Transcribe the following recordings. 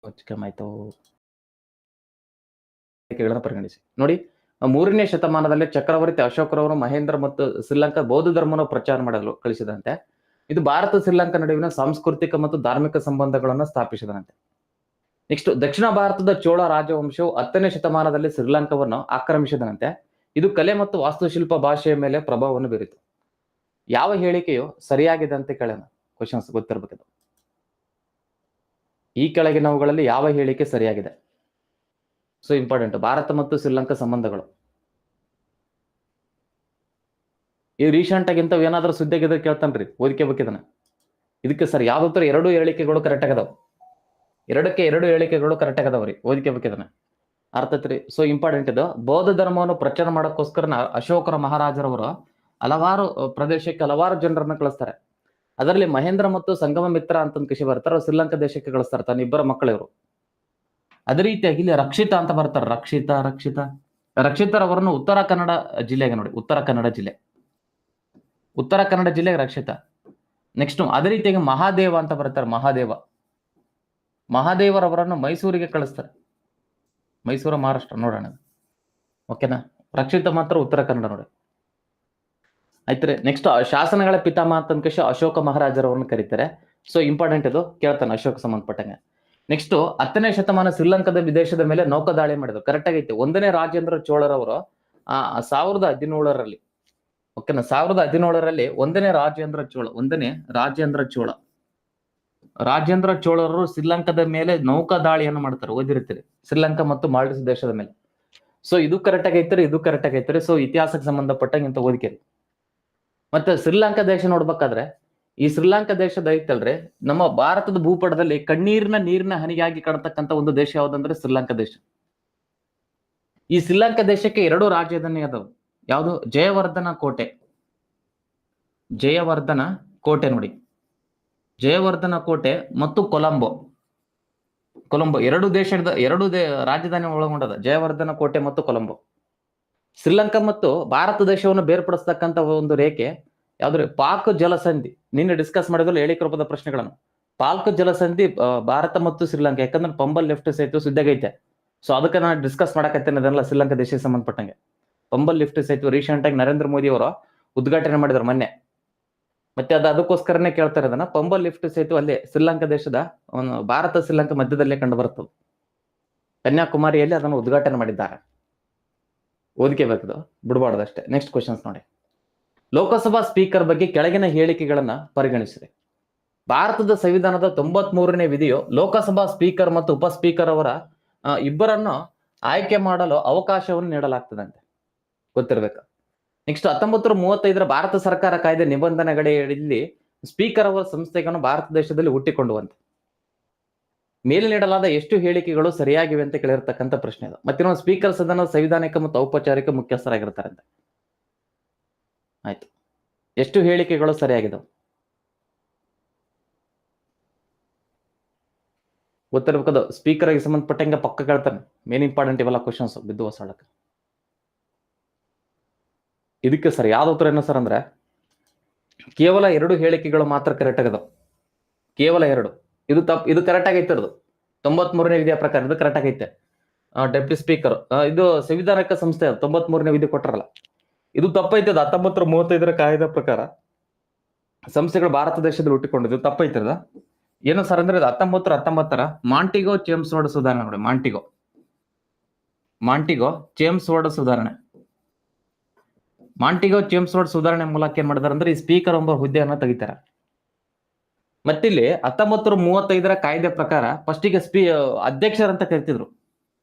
ಆಯ್ತು ಪರಿಗಣಿಸಿ ನೋಡಿ. 3ನೇ ಶತಮಾನದಲ್ಲಿ ಚಕ್ರವರ್ತಿ ಅಶೋಕರವರು ಮಹೇಂದ್ರ ಮತ್ತು ಶ್ರೀಲಂಕಾ ಬೌದ್ಧ ಧರ್ಮವನ್ನು ಪ್ರಚಾರ ಮಾಡಲು ಕಳಿಸಿದಂತೆ. ಇದು ಭಾರತ ಶ್ರೀಲಂಕಾ ನಡುವಿನ ಸಾಂಸ್ಕೃತಿಕ ಮತ್ತು ಧಾರ್ಮಿಕ ಸಂಬಂಧಗಳನ್ನು ಸ್ಥಾಪಿಸಿದಂತೆ. ನೆಕ್ಸ್ಟ್, ದಕ್ಷಿಣ ಭಾರತದ ಚೋಳ ರಾಜವಂಶವು 10ನೇ ಶತಮಾನದಲ್ಲಿ ಶ್ರೀಲಂಕಾವನ್ನು ಆಕ್ರಮಿಸಿದಂತೆ. ಇದು ಕಲೆ ಮತ್ತು ವಾಸ್ತುಶಿಲ್ಪ ಭಾಷೆಯ ಮೇಲೆ ಪ್ರಭಾವವನ್ನು ಬೀರಿತು. ಯಾವ ಹೇಳಿಕೆಯು ಸರಿಯಾಗಿದೆ ಅಂತ ಕೇಳೋಣ. ಕ್ವಶನ್ಸ್ ಗೊತ್ತಿರಬೇಕು. ಈ ಕೆಳಗಿನವುಗಳಲ್ಲಿ ಯಾವ ಹೇಳಿಕೆ ಸರಿಯಾಗಿದೆ? ಸೊ ಇಂಪಾರ್ಟೆಂಟ್, ಭಾರತ ಮತ್ತು ಶ್ರೀಲಂಕಾ ಸಂಬಂಧಗಳು. ಈ ರೀಸೆಂಟ್ ಆಗಿ ಇಂಥವು ಏನಾದ್ರೂ ಸುದ್ದಿ ಆಗಿದ್ರೆ ಕೇಳ್ತಾನ್ರಿ, ಓದ್ಕೋಬೇಕಿದನ. ಇದಕ್ಕೆ ಸರ್ ಯಾವ್ದು ಎರಡು ಹೇಳಿಕೆಗಳು ಕರೆಕ್ಟ್ ಆಗದಾವ. 2ಕ್ಕೆ 2 ಹೇಳಿಕೆಗಳು ಕರೆಕ್ಟ್ ಆಗದಾವ್ರಿ, ಓದ್ಕೋಬೇಕಿದನ. ಅರ್ಥತ್ರಿ. ಸೊ ಇಂಪಾರ್ಟೆಂಟ್ ಇದು. ಬೌದ್ಧ ಧರ್ಮವನ್ನು ಪ್ರಚಾರ ಮಾಡೋಕ್ಕೋಸ್ಕರ ಅಶೋಕರ ಮಹಾರಾಜರವರು ಹಲವಾರು ಪ್ರದೇಶಕ್ಕೆ ಹಲವಾರು ಜನರನ್ನ ಕಳಿಸ್ತಾರೆ. ಅದರಲ್ಲಿ ಮಹೇಂದ್ರ ಮತ್ತು ಸಂಗಮ ಮಿತ್ರ ಅಂತ ಕೃಷಿ ಬರ್ತಾರೆ, ಶ್ರೀಲಂಕಾ ದೇಶಕ್ಕೆ ಕಳಿಸ್ತಾರೆ ತನ್ನ ಇಬ್ಬರ ಮಕ್ಕಳಿವರು. ಅದೇ ರೀತಿಯಾಗಿ ಇಲ್ಲಿ ರಕ್ಷಿತಾ ಅಂತ ಬರ್ತಾರೆ. ರಕ್ಷಿತರವರನ್ನು ಉತ್ತರ ಕನ್ನಡ ಜಿಲ್ಲೆಗೆ ನೋಡಿ, ಉತ್ತರ ಕನ್ನಡ ಜಿಲ್ಲೆಗೆ ರಕ್ಷಿತಾ. ನೆಕ್ಸ್ಟ್ ಅದೇ ರೀತಿಯಾಗಿ ಮಹಾದೇವ ಅಂತ ಬರ್ತಾರೆ. ಮಹಾದೇವರವರನ್ನು ಮೈಸೂರಿಗೆ ಕಳಿಸ್ತಾರೆ. ಮೈಸೂರು ಮಹಾರಾಷ್ಟ್ರ ನೋಡೋಣ. ಓಕೆನಾ? ರಕ್ಷಿತ ಮಾತ್ರ ಉತ್ತರ ಕನ್ನಡ ನೋಡಿ. ಆಯ್ತ್ರಿ. ನೆಕ್ಸ್ಟ್ ಶಾಸನಗಳ ಪಿತಾಮಹ ಅಂತ ಕೃಷಿ ಅಶೋಕ ಮಹಾರಾಜರವರನ್ನು ಕರೀತಾರೆ. ಸೊ ಇಂಪಾರ್ಟೆಂಟ್ ಇದು, ಕೇಳ್ತಾನೆ ಅಶೋಕ ಸಂಬಂಧಪಟ್ಟಂಗೆ. ನೆಕ್ಸ್ಟ್ 10ನೇ ಶತಮಾನ ಶ್ರೀಲಂಕಾದ ವಿದೇಶದ ಮೇಲೆ ನೌಕಾದಾಳಿ ಮಾಡಿದ್ರು. ಕರೆಕ್ಟ್ ಆಗೈತೆ. 1ನೇ ರಾಜೇಂದ್ರ ಚೋಳರವರು 1017ರಲ್ಲಿ, ಓಕೆನಾ, 1017ರಲ್ಲಿ 1ನೇ ರಾಜೇಂದ್ರ ಚೋಳರು ಶ್ರೀಲಂಕಾದ ಮೇಲೆ ನೌಕಾದಾಳಿಯನ್ನು ಮಾಡ್ತಾರೆ. ಓದಿರ್ತೀರಿ, ಶ್ರೀಲಂಕಾ ಮತ್ತು ಮಾಲ್ಡೀವ್ಸ್ ದೇಶದ ಮೇಲೆ. ಸೊ ಇದು ಕರೆಕ್ಟ್ ಆಗೈತ್ರಿ. ಸೊ ಇತಿಹಾಸಕ್ಕೆ ಸಂಬಂಧಪಟ್ಟಂಗೆ ಇಂತ ಓದಿಕೆರಿ. ಮತ್ತೆ ಶ್ರೀಲಂಕಾ ದೇಶ ನೋಡ್ಬೇಕಾದ್ರೆ, ಈ ಶ್ರೀಲಂಕಾ ದೇಶದ ಐತಲ್ರಿ, ನಮ್ಮ ಭಾರತದ ಭೂಪಟದಲ್ಲಿ ನೀರಿನ ಹನಿಗಾಗಿ ಕಾಣತಕ್ಕಂತ ಒಂದು ದೇಶ ಯಾವ್ದಂದ್ರೆ ಶ್ರೀಲಂಕಾ ದೇಶ. ಈ ಶ್ರೀಲಂಕಾ ದೇಶಕ್ಕೆ 2 ರಾಜಧಾನಿ ಅದಾವು. ಯಾವುದು? ಜಯವರ್ಧನ ಕೋಟೆ ನೋಡಿ. ಜಯವರ್ಧನ ಕೋಟೆ ಮತ್ತು ಕೊಲಂಬೋ 2 ರಾಜಧಾನಿ ಒಳಗೊಂಡದ. ಜಯವರ್ಧನ ಕೋಟೆ ಮತ್ತು ಕೊಲಂಬೋ. ಶ್ರೀಲಂಕಾ ಮತ್ತು ಭಾರತ ದೇಶವನ್ನು ಬೇರ್ಪಡಿಸ್ತಕ್ಕಂಥ ಒಂದು ರೇಖೆ ಯಾವ್ದ್ರಿ? ಪಾಕ್ ಜಲಸಂಧಿ. ನಿನ್ನೆ ಡಿಸ್ಕಸ್ ಮಾಡಿದ್ರು ಹೇಳಿಕೆ ರೂಪದ ಪ್ರಶ್ನೆಗಳನ್ನು. ಪಾಕ್ ಜಲಸಂಧಿ ಭಾರತ ಮತ್ತು ಶ್ರೀಲಂಕಾ. ಯಾಕಂದ್ರೆ ಪಂಬಲ್ ಲಿಫ್ಟ್ ಸೇತುವೆ ಸುದ್ದಿಗೈತೆ. ಸೊ ಅದಕ್ಕೆ ನಾನು ಡಿಸ್ಕಸ್ ಮಾಡಕತ್ತೇನೆ ಅದನ್ನೆಲ್ಲ ಶ್ರೀಲಂಕಾ ದೇಶಕ್ಕೆ ಸಂಬಂಧಪಟ್ಟಂಗೆ. ಪಂಬಲ್ ಲಿಫ್ಟ್ ಸೇತುವೆ ರೀಸೆಂಟ್ ಆಗಿ ನರೇಂದ್ರ ಮೋದಿ ಅವರು ಉದ್ಘಾಟನೆ ಮಾಡಿದ್ರು ಮೊನ್ನೆ. ಮತ್ತೆ ಅದಕ್ಕೋಸ್ಕರನೇ ಕೇಳ್ತಾರೆ ಅದನ್ನ. ಪಂಬಲ್ ಲಿಫ್ಟ್ ಸೇತುವೆ ಅಲ್ಲೇ ಶ್ರೀಲಂಕಾ ದೇಶದ ಭಾರತ ಶ್ರೀಲಂಕಾ ಮಧ್ಯದಲ್ಲೇ ಕಂಡು ಬರ್ತದೆ. ಕನ್ಯಾಕುಮಾರಿಯಲ್ಲಿ ಅದನ್ನು ಉದ್ಘಾಟನೆ ಮಾಡಿದ್ದಾರೆ. ಓದ್ಕೋಬೇಕದು, ಬಿಡಬಾರ್ದಷ್ಟೇ. ನೆಕ್ಸ್ಟ್ ಕ್ವಶನ್ಸ್ ನೋಡಿ. ಲೋಕಸಭಾ ಸ್ಪೀಕರ್ ಬಗ್ಗೆ ಕೆಳಗಿನ ಹೇಳಿಕೆಗಳನ್ನ ಪರಿಗಣಿಸಿದೆ. ಭಾರತದ ಸಂವಿಧಾನದ 93ನೇ ವಿಧಿಯು ಲೋಕಸಭಾ ಸ್ಪೀಕರ್ ಮತ್ತು ಉಪ ಸ್ಪೀಕರ್ ಅವರ ಇಬ್ಬರನ್ನು ಆಯ್ಕೆ ಮಾಡಲು ಅವಕಾಶವನ್ನು ನೀಡಲಾಗ್ತದಂತೆ. ಗೊತ್ತಿರ್ಬೇಕು. ನೆಕ್ಸ್ಟ್ 1935ರ ಭಾರತ ಸರ್ಕಾರ ಕಾಯ್ದೆ ನಿಬಂಧನೆಗಳಲ್ಲಿ ಸ್ಪೀಕರ್ ಅವರ ಸಂಸ್ಥೆಗಳನ್ನು ಭಾರತ ದೇಶದಲ್ಲಿ ಹುಟ್ಟಿಕೊಂಡುವಂತೆ. ಮೇಲೆ ನೀಡಲಾದ ಎಷ್ಟು ಹೇಳಿಕೆಗಳು ಸರಿಯಾಗಿವೆ ಅಂತ ಕೇಳಿರ್ತಕ್ಕಂಥ ಪ್ರಶ್ನೆ ಅದು. ಮತ್ತೆ ಸ್ಪೀಕರ್ ಸದನ ಸಂವಿಧಾನಿಕ ಮತ್ತು ಔಪಚಾರಿಕ ಮುಖ್ಯಸ್ಥರಾಗಿರ್ತಾರಂತೆ. ಆಯ್ತು, ಎಷ್ಟು ಹೇಳಿಕೆಗಳು ಸರಿಯಾಗಿದೆ ಗೊತ್ತಿರ್ಬೇಕದು. ಸ್ಪೀಕರ್ ಆಗಿ ಸಂಬಂಧಪಟ್ಟಂಗೆ ಪಕ್ಕ ಕೇಳ್ತಾನೆ. ಮೇನ್ ಇಂಪಾರ್ಟೆಂಟ್ ಇವೆಲ್ಲ ಕ್ವಶನ್ಸ್ ಬಿದ್ದು ಹೊಸಾಳಕ್ಕೆ. ಇದಕ್ಕೆ ಸರ್ ಯಾವ್ದು ಉತ್ತರ ಏನು ಸರ್ ಅಂದ್ರೆ, ಕೇವಲ 2 ಹೇಳಿಕೆಗಳು ಮಾತ್ರ ಕರೆಕ್ಟ್ ಆಗದ. ಕೇವಲ 2. ಇದು ಕರೆಕ್ಟ್ ಆಗೈತೆ. ಅದು 93ನೇ ವಿಧಿಯ ಪ್ರಕಾರ ಇದು ಕರೆಕ್ಟ್ ಆಗೈತೆ. ಡೆಪ್ಟಿ ಸ್ಪೀಕರ್ ಇದು ಸಂವಿಧಾನಿಕ ಸಂಸ್ಥೆ 93ನೇ ವಿಧಿ ಕೊಟ್ಟರಲ್ಲ, ಇದು ತಪ್ಪೈತದ. 1935ರ ಕಾಯ್ದೆ ಪ್ರಕಾರ ಸಂಸ್ಥೆಗಳು ಭಾರತ ದೇಶದಲ್ಲಿ ಹುಟ್ಟಿಕೊಂಡಿದ್ದು ತಪ್ಪೈತದ. ಏನು ಸರ್ ಅಂದ್ರೆ, ಇದು 1919ರ ಮಾಂಟಿಗೋ ಚೇಮ್ಸ್ಫೋರ್ಡ್ ಸುಧಾರಣೆ ನೋಡಿ. ಮಾಂಟಿಗೋ ಚೇಮ್ಸ್ಫೋರ್ಡ್ ಸುಧಾರಣೆ ಮೂಲಕ ಏನ್ ಮಾಡಿದಾರೆ ಅಂದ್ರೆ, ಈ ಸ್ಪೀಕರ್ ಎಂಬ ಹುದ್ದೆಯನ್ನ ತೆಗಿತಾರೆ. ಮತ್ತಿಲ್ಲಿ 1935ರ ಕಾಯ್ದೆ ಪ್ರಕಾರ ಫಸ್ಟಿಗೆ ಅಧ್ಯಕ್ಷರಂತ ಕರಿತಿದ್ರು.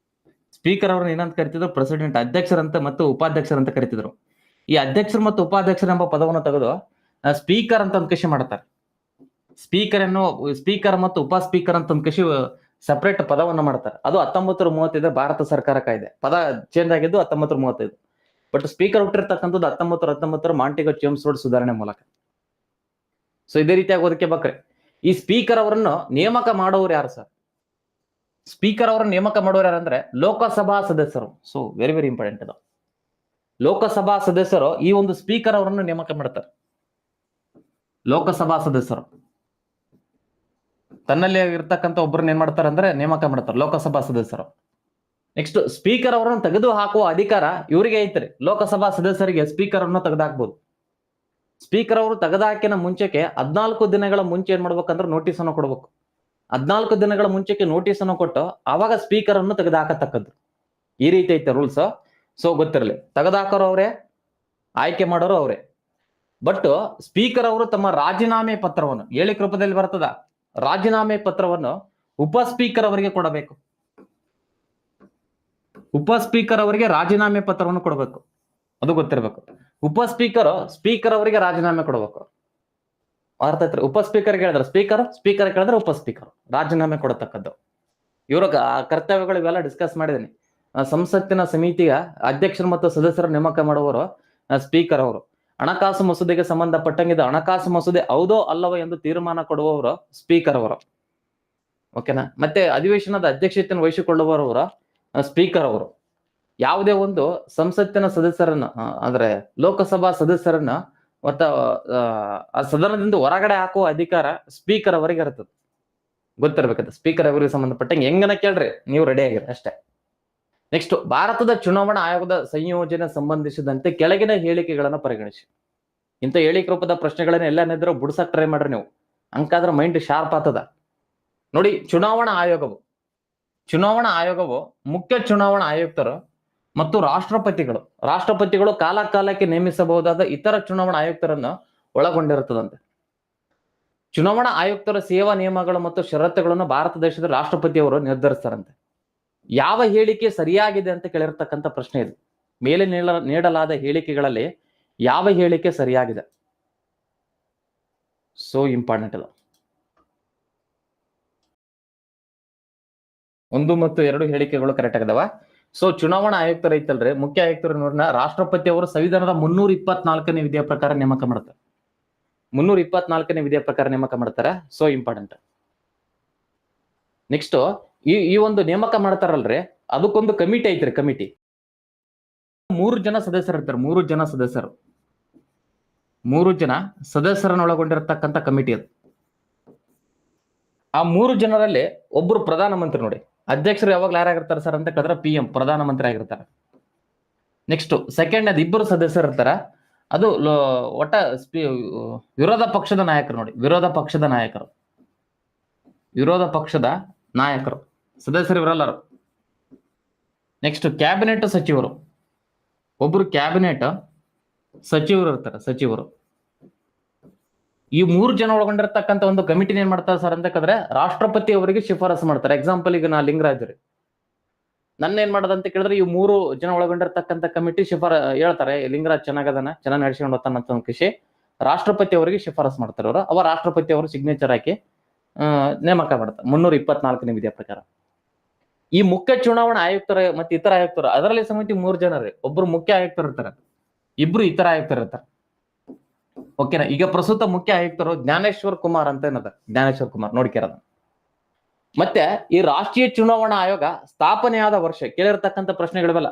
ಸ್ಪೀಕರ್ ಅವ್ರನ್ನ ಏನಂತ ಕರಿತಿದ್ರು? ಪ್ರೆಸಿಡೆಂಟ್. ಅಧ್ಯಕ್ಷರಂತ ಮತ್ತು ಉಪಾಧ್ಯಕ್ಷರಂತ ಕರಿತಿದ್ರು. ಈ ಅಧ್ಯಕ್ಷರು ಮತ್ತು ಉಪಾಧ್ಯಕ್ಷರ ಎಂಬ ಪದವನ್ನು ತೆಗೆದು ಸ್ಪೀಕರ್ ಅಂತ ಒಂದು ಕೃಷಿ ಮಾಡ್ತಾರೆ. ಸ್ಪೀಕರ್ ಮತ್ತು ಉಪ ಸ್ಪೀಕರ್ ಅಂತ ಒಂದು ಕೃಷಿ ಸಪರೇಟ್ ಪದವನ್ನು ಮಾಡ್ತಾರೆ. ಅದು 1935 ಭಾರತ ಸರ್ಕಾರ ಕಾಯ್ದೆ. ಪದ ಚೇಂಜ್ ಆಗಿದ್ದು 1935. ಬಟ್ ಸ್ಪೀಕರ್ ಹುಟ್ಟಿರ್ತಕ್ಕಂಥದ್ದು 1919ರ ಮಾಂಟಿಗೋ ಚೇಮ್ಸ್ಫೋರ್ಡ್ ಸುಧಾರಣೆ ಮೂಲಕ. ಸೊ ಇದೇ ರೀತಿಯಾಗಿ ಓದಕ್ಕೆ ಈ ಸ್ಪೀಕರ್ ಅವರನ್ನು ನೇಮಕ ಮಾಡೋರು ಯಾರು ಸರ್? ಸ್ಪೀಕರ್ ಅವರನ್ನು ನೇಮಕ ಮಾಡೋರು ಯಾರಂದ್ರೆ ಲೋಕಸಭಾ ಸದಸ್ಯರು. ಸೊ ವೆರಿ ವೆರಿ ಇಂಪಾರ್ಟೆಂಟ್ ಇದು. ಲೋಕಸಭಾ ಸದಸ್ಯರು ಈ ಒಂದು ಸ್ಪೀಕರ್ ಅವರನ್ನು ನೇಮಕ ಮಾಡ್ತಾರೆ. ಲೋಕಸಭಾ ಸದಸ್ಯರು ತನ್ನಲ್ಲಿ ಇರ್ತಕ್ಕಂಥ ಒಬ್ಬರನ್ನ ಏನ್ ಮಾಡ್ತಾರೆ ಅಂದ್ರೆ ನೇಮಕ ಮಾಡ್ತಾರೆ ಲೋಕಸಭಾ ಸದಸ್ಯರು. ನೆಕ್ಸ್ಟ್ ಸ್ಪೀಕರ್ ಅವರನ್ನು ತೆಗೆದು ಹಾಕುವ ಅಧಿಕಾರ ಇವರಿಗೆ ಐತ್ರಿ. ಲೋಕಸಭಾ ಸದಸ್ಯರಿಗೆ ಸ್ಪೀಕರ್ ಅನ್ನು ತೆಗೆದುಹಾಕ್ಬಹುದು. ಸ್ಪೀಕರ್ ಅವರು ತೆಗೆದುಹಾಕಿನ ಮುಂಚೆಗೆ 14 ದಿನಗಳ ಮುಂಚೆ ಏನ್ ಮಾಡ್ಬೇಕಂದ್ರೆ ನೋಟಿಸ್ ಅನ್ನು ಕೊಡ್ಬೇಕು. 14 ದಿನಗಳ ಮುಂಚೆಗೆ ನೋಟಿಸ್ ಅನ್ನು ಕೊಟ್ಟು ಆವಾಗ ಸ್ಪೀಕರ್ ಅನ್ನು ತೆಗೆದುಹಾಕತಕ್ಕದ್ದು. ಈ ರೀತಿ ಐತೆ ರೂಲ್ಸ್. ಸೊ ಗೊತ್ತಿರಲಿ, ತೆಗೆದುಹಾಕೋರು ಅವರೇ, ಆಯ್ಕೆ ಮಾಡೋರು ಅವರೇ. ಬಟ್ ಸ್ಪೀಕರ್ ಅವರು ತಮ್ಮ ರಾಜೀನಾಮೆ ಪತ್ರವನ್ನು, ಹೇಳಿಕೆ ರೂಪದಲ್ಲಿ ಬರ್ತದ, ರಾಜೀನಾಮೆ ಪತ್ರವನ್ನು ಉಪ ಸ್ಪೀಕರ್ ಅವರಿಗೆ ಕೊಡಬೇಕು. ಉಪ ಸ್ಪೀಕರ್ ಅವರಿಗೆ ರಾಜೀನಾಮೆ ಪತ್ರವನ್ನು ಕೊಡಬೇಕು, ಅದು ಗೊತ್ತಿರಬೇಕು. ಉಪ ಸ್ಪೀಕರ್ ಅವರಿಗೆ ರಾಜೀನಾಮೆ ಕೊಡಬೇಕು. ಅರ್ಥ ಆಯ್ತು? ಉಪ ಸ್ಪೀಕರ್ ಹೇಳಿದ್ರೆ ಸ್ಪೀಕರ್, ಸ್ಪೀಕರ್ ಕೇಳಿದ್ರೆ ಉಪ ಸ್ಪೀಕರ್ ರಾಜೀನಾಮೆ ಕೊಡತಕ್ಕದ್ದು. ಇವರ ಕರ್ತವ್ಯಗಳು ಇವೆಲ್ಲ ಡಿಸ್ಕಸ್ ಮಾಡಿದ್ದೀನಿ. ಸಂಸತ್ತಿನ ಸಮಿತಿಯ ಅಧ್ಯಕ್ಷರು ಮತ್ತು ಸದಸ್ಯರ ನೇಮಕ ಮಾಡುವವರು ಸ್ಪೀಕರ್ ಅವರು. ಹಣಕಾಸು ಮಸೂದೆಗೆ ಸಂಬಂಧಪಟ್ಟಂಗಿದ್ದ ಹಣಕಾಸು ಮಸೂದೆ ಹೌದೋ ಅಲ್ಲವೋ ಎಂದು ತೀರ್ಮಾನ ಕೊಡುವವರು ಸ್ಪೀಕರ್ ಅವರು. ಓಕೆನಾ? ಮತ್ತೆ ಅಧಿವೇಶನದ ಅಧ್ಯಕ್ಷತೆಯನ್ನು ವಹಿಸಿಕೊಳ್ಳುವವರು ಸ್ಪೀಕರ್ ಅವರು. ಯಾವುದೇ ಒಂದು ಸಂಸತ್ತಿನ ಸದಸ್ಯರನ್ನ ಅಂದ್ರೆ ಲೋಕಸಭಾ ಸದಸ್ಯರನ್ನ ಮತ್ತ ಆ ಸದನದಿಂದ ಹೊರಗಡೆ ಹಾಕುವ ಅಧಿಕಾರ ಸ್ಪೀಕರ್ ಅವರಿಗೆ ಇರ್ತದೆ. ಗೊತ್ತಿರ್ಬೇಕಂತ. ಸ್ಪೀಕರ್ ಅವರಿಗೆ ಸಂಬಂಧಪಟ್ಟಂಗೆ ಹೆಂಗನ ಕೇಳ್ರಿ, ನೀವು ರೆಡಿ ಆಗಿರಿ ಅಷ್ಟೇ. ನೆಕ್ಸ್ಟ್, ಭಾರತದ ಚುನಾವಣಾ ಆಯೋಗದ ಸಂಯೋಜನೆ ಸಂಬಂಧಿಸಿದಂತೆ ಕೆಳಗಿನ ಹೇಳಿಕೆಗಳನ್ನು ಪರಿಗಣಿಸಿ. ಇಂಥ ಹೇಳಿಕೆ ರೂಪದ ಪ್ರಶ್ನೆಗಳನ್ನ ಎಲ್ಲಾನಿದ್ರು ಬಿಡ್ಸಕ್ ಟ್ರೈ ಮಾಡ್ರಿ ನೀವು. ಅಂಕಾದ್ರ ಮೈಂಡ್ ಶಾರ್ಪ್ ಆಗ್ತದ. ನೋಡಿ, ಚುನಾವಣಾ ಆಯೋಗವು ಮುಖ್ಯ ಚುನಾವಣಾ ಆಯುಕ್ತರು ಮತ್ತು ರಾಷ್ಟ್ರಪತಿಗಳು ಕಾಲಕ್ಕೆ ನೇಮಿಸಬಹುದಾದ ಇತರ ಚುನಾವಣಾ ಆಯುಕ್ತರನ್ನು ಒಳಗೊಂಡಿರುತ್ತದಂತೆ. ಚುನಾವಣಾ ಆಯುಕ್ತರ ಸೇವಾ ನಿಯಮಗಳು ಮತ್ತು ಷರತ್ತುಗಳನ್ನು ಭಾರತ ದೇಶದ ರಾಷ್ಟ್ರಪತಿಯವರು ನಿರ್ಧರಿಸ್ತಾರಂತೆ. ಯಾವ ಹೇಳಿಕೆ ಸರಿಯಾಗಿದೆ ಅಂತ ಕೇಳಿರ್ತಕ್ಕಂಥ ಪ್ರಶ್ನೆ ಇದು. ಮೇಲೆ ನೀಡಲಾದ ಹೇಳಿಕೆಗಳಲ್ಲಿ ಯಾವ ಹೇಳಿಕೆ ಸರಿಯಾಗಿದೆ? ಸೋ ಇಂಪಾರ್ಟೆಂಟ್ ಇದು. 1 ಮತ್ತು 2 ಹೇಳಿಕೆಗಳು ಕರೆಕ್ಟ್ ಆಗಿದಾವ. ಸೊ ಚುನಾವಣಾ ಆಯುಕ್ತರು ಐತಲ್ರಿ, ಮುಖ್ಯ ಆಯುಕ್ತರು ರಾಷ್ಟ್ರಪತಿ ಅವರು ಸಂವಿಧಾನದ 324ನೇ ವಿಧಿಯ ಪ್ರಕಾರ ನೇಮಕ ಮಾಡ್ತಾರೆ. 324ನೇ ವಿಧಿಯ ಪ್ರಕಾರ ನೇಮಕ ಮಾಡ್ತಾರೆ. So important. ನೆಕ್ಸ್ಟ್, ಈ ಒಂದು ನೇಮಕ ಮಾಡ್ತಾರಲ್ರಿ, ಅದಕ್ಕೊಂದು ಕಮಿಟಿ ಐತ್ರಿ. ಕಮಿಟಿ 3 ಜನ ಸದಸ್ಯರು ಇರ್ತಾರೆ. 3 ಜನ ಸದಸ್ಯರನ್ನು ಒಳಗೊಂಡಿರತಕ್ಕಂಥ ಕಮಿಟಿ ಅದು. ಆ 3 ಜನರಲ್ಲಿ ಒಬ್ರು ಪ್ರಧಾನಮಂತ್ರಿ. ನೋಡಿ, ಅಧ್ಯಕ್ಷರು ಯಾವಾಗ್ಲೂ ಯಾರಾಗಿರ್ತಾರೆ ಸರ್ ಅಂತ ಕೇಳಿದ್ರೆ PM, ಪ್ರಧಾನಮಂತ್ರಿ ಆಗಿರ್ತಾರೆ. ನೆಕ್ಸ್ಟ್ ಸೆಕೆಂಡ್ ಅದು 2 ಸದಸ್ಯರು ಇರ್ತಾರ. ಅದು ವಿರೋಧ ಪಕ್ಷದ ನಾಯಕರು. ನೋಡಿ, ವಿರೋಧ ಪಕ್ಷದ ನಾಯಕರು ಸದಸ್ಯರು ಇವರೆಲ್ಲರು. ನೆಕ್ಸ್ಟ್ ಕ್ಯಾಬಿನೆಟ್ ಸಚಿವರು, ಒಬ್ರು ಕ್ಯಾಬಿನೆಟ್ ಸಚಿವರು ಇರ್ತಾರೆ. ಈ 3 ಜನ ಒಳಗೊಂಡಿರ್ತಕ್ಕಂಥ ಒಂದು ಕಮಿಟಿನ ಏನ್ ಮಾಡ್ತಾರೆ ಸರ್ ಅಂತ ಕೇಳಿದ್ರೆ ರಾಷ್ಟ್ರಪತಿ ಅವರಿಗೆ ಶಿಫಾರಸು ಮಾಡ್ತಾರೆ. ಎಕ್ಸಾಂಪಲ್, ಈಗ ನಾ ಲಿಂಗರಾಜ್ ರೀ, ನನ್ನ ಏನ್ ಮಾಡೋದಂತ ಕೇಳಿದ್ರೆ ಈ 3 ಜನ ಒಳಗೊಂಡಿರ್ತಕ್ಕಂಥ ಕಮಿಟಿ ಹೇಳ್ತಾರೆ, ಲಿಂಗರಾಜ್ ಚೆನ್ನಾಗಿ ನಡೆಸ್ಕೊಂಡು ಹೋಗ್ತಾನ ಅಂತ ಒಂದು ಖುಷಿ. ರಾಷ್ಟ್ರಪತಿ ಅವರಿಗೆ ಶಿಫಾರಸು ಮಾಡ್ತಾರೆ. ಅವರು ರಾಷ್ಟ್ರಪತಿ ಅವರು ಸಿಗ್ನೇಚರ್ ಹಾಕಿ ನೇಮಕ ಮಾಡ್ತಾರೆ 324ನೇ ವಿಧಿಯ ಪ್ರಕಾರ. ಈ ಮುಖ್ಯ ಚುನಾವಣಾ ಆಯುಕ್ತರ ಮತ್ತೆ ಇತರ ಆಯುಕ್ತರು, ಅದರಲ್ಲಿ ಸಮಿತಿ 3 ಜನ ರೀ. ಒಬ್ರು ಮುಖ್ಯ ಆಯುಕ್ತರು ಇರ್ತಾರೆ, 2 ಇತರ ಆಯುಕ್ತರು ಇರ್ತಾರೆ. ಓಕೆನಾ? ಈಗ ಪ್ರಸ್ತುತ ಮುಖ್ಯ ಆಯುಕ್ತರು ಜ್ಞಾನೇಶ್ವರ್ ಕುಮಾರ್ ಅಂತ ಏನದ, ಜ್ಞಾನೇಶ್ವರ್ ಕುಮಾರ್ ನೋಡ್ಕಿರೋದ. ಮತ್ತೆ ಈ ರಾಷ್ಟ್ರೀಯ ಚುನಾವಣಾ ಆಯೋಗ ಸ್ಥಾಪನೆಯಾದ ವರ್ಷ ಕೇಳಿರ್ತಕ್ಕಂಥ ಪ್ರಶ್ನೆಗಳಿವೆಲ್ಲ.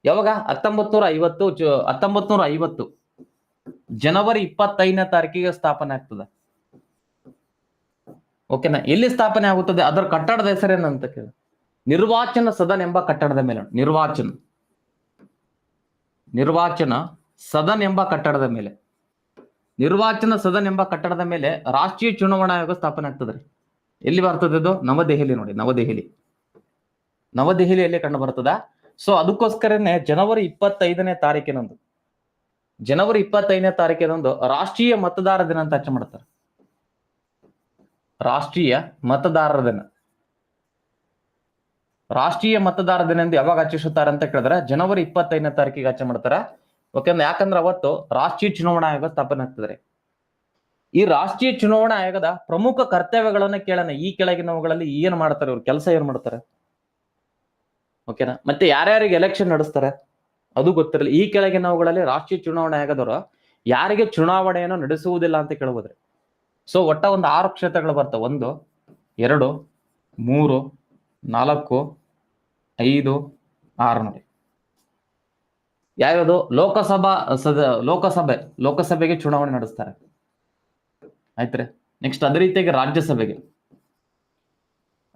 ಯಾವಾಗ? 1950 ಜನವರಿ 25ನೇ ತಾರೀಕಿಗೆ ಸ್ಥಾಪನೆ ಆಗ್ತದೆ. ಓಕೆನಾ? ಎಲ್ಲಿ ಸ್ಥಾಪನೆ ಆಗುತ್ತದೆ? ಅದರ ಕಟ್ಟಡದ ಹೆಸರೇನಂತ ಕೇಳಿ, ನಿರ್ವಾಚನ ಸದನ್ ಎಂಬ ಕಟ್ಟಡದ ಮೇಲೆ. ನಿರ್ವಾಚನ ಸದನ್ ಎಂಬ ಕಟ್ಟಡದ ಮೇಲೆ. ನಿರ್ವಾಚನ ಸದನ್ ಎಂಬ ಕಟ್ಟಡದ ಮೇಲೆ ರಾಷ್ಟ್ರೀಯ ಚುನಾವಣಾ ಆಯೋಗ ಸ್ಥಾಪನೆ ಆಗ್ತದೆ. ಎಲ್ಲಿ ಬರ್ತದೆ ಇದು? ನವದೆಹಲಿ. ನೋಡಿ, ನವದೆಹಲಿಯಲ್ಲಿ ಕಂಡು ಬರ್ತದ. ಸೊ ಅದಕ್ಕೋಸ್ಕರನೇ ಜನವರಿ 25ನೇ ತಾರೀಕಿನಂದು ರಾಷ್ಟ್ರೀಯ ಮತದಾರ ದಿನ ಅಂತ ಆಚರಣೆ ಮಾಡ್ತಾರೆ. ರಾಷ್ಟ್ರೀಯ ಮತದಾರ ದಿನ ಎಂದು ಯಾವಾಗ ಆಚರಿಸುತ್ತಾರೆ ಅಂತ ಕೇಳಿದ್ರೆ ಜನವರಿ 25ನೇ ತಾರೀಕಿಗೆ ಆಚರಣೆ ಮಾಡ್ತಾರೆ. ಯಾಕಂದ್ರೆ ಅವತ್ತು ರಾಷ್ಟ್ರೀಯ ಚುನಾವಣಾ ಆಯೋಗ ಸ್ಥಾಪನೆ ಆಗ್ತದೆ. ಈ ರಾಷ್ಟ್ರೀಯ ಚುನಾವಣಾ ಆಯೋಗದ ಪ್ರಮುಖ ಕರ್ತವ್ಯಗಳನ್ನ ಕೇಳೋಣ. ಈ ಕೆಳಗಿನವುಗಳಲ್ಲಿ ಏನ್ ಮಾಡ್ತಾರೆ ಇವ್ರು? ಕೆಲಸ ಏನ್ ಮಾಡ್ತಾರೆ? ಓಕೆನಾ? ಮತ್ತೆ ಯಾರ್ಯಾರಿಗೆ ಎಲೆಕ್ಷನ್ ನಡೆಸ್ತಾರೆ ಅದು ಗೊತ್ತಿರಲಿ. ಈ ಕೆಳಗಿನವುಗಳಲ್ಲಿ ರಾಷ್ಟ್ರೀಯ ಚುನಾವಣಾ ಆಯೋಗದವರು ಯಾರಿಗೆ ಚುನಾವಣೆಯನ್ನು ನಡೆಸುವುದಿಲ್ಲ ಅಂತ ಕೇಳಬಹುದ್ರಿ. ಸೊ ಒಟ್ಟ ಒಂದು 6 ಕ್ಷೇತ್ರಗಳು ಬರ್ತವೆ. 1, 2, 3, 4, 5, 6 ನೋಡಿ. ಯಾವ್ಯಾವುದು? ಲೋಕಸಭೆಗೆ ಚುನಾವಣೆ ನಡೆಸ್ತಾರೆ. ಆಯ್ತ್ರಿ. ನೆಕ್ಸ್ಟ್ ಅದೇ ರೀತಿಯಾಗಿ ರಾಜ್ಯಸಭೆಗೆ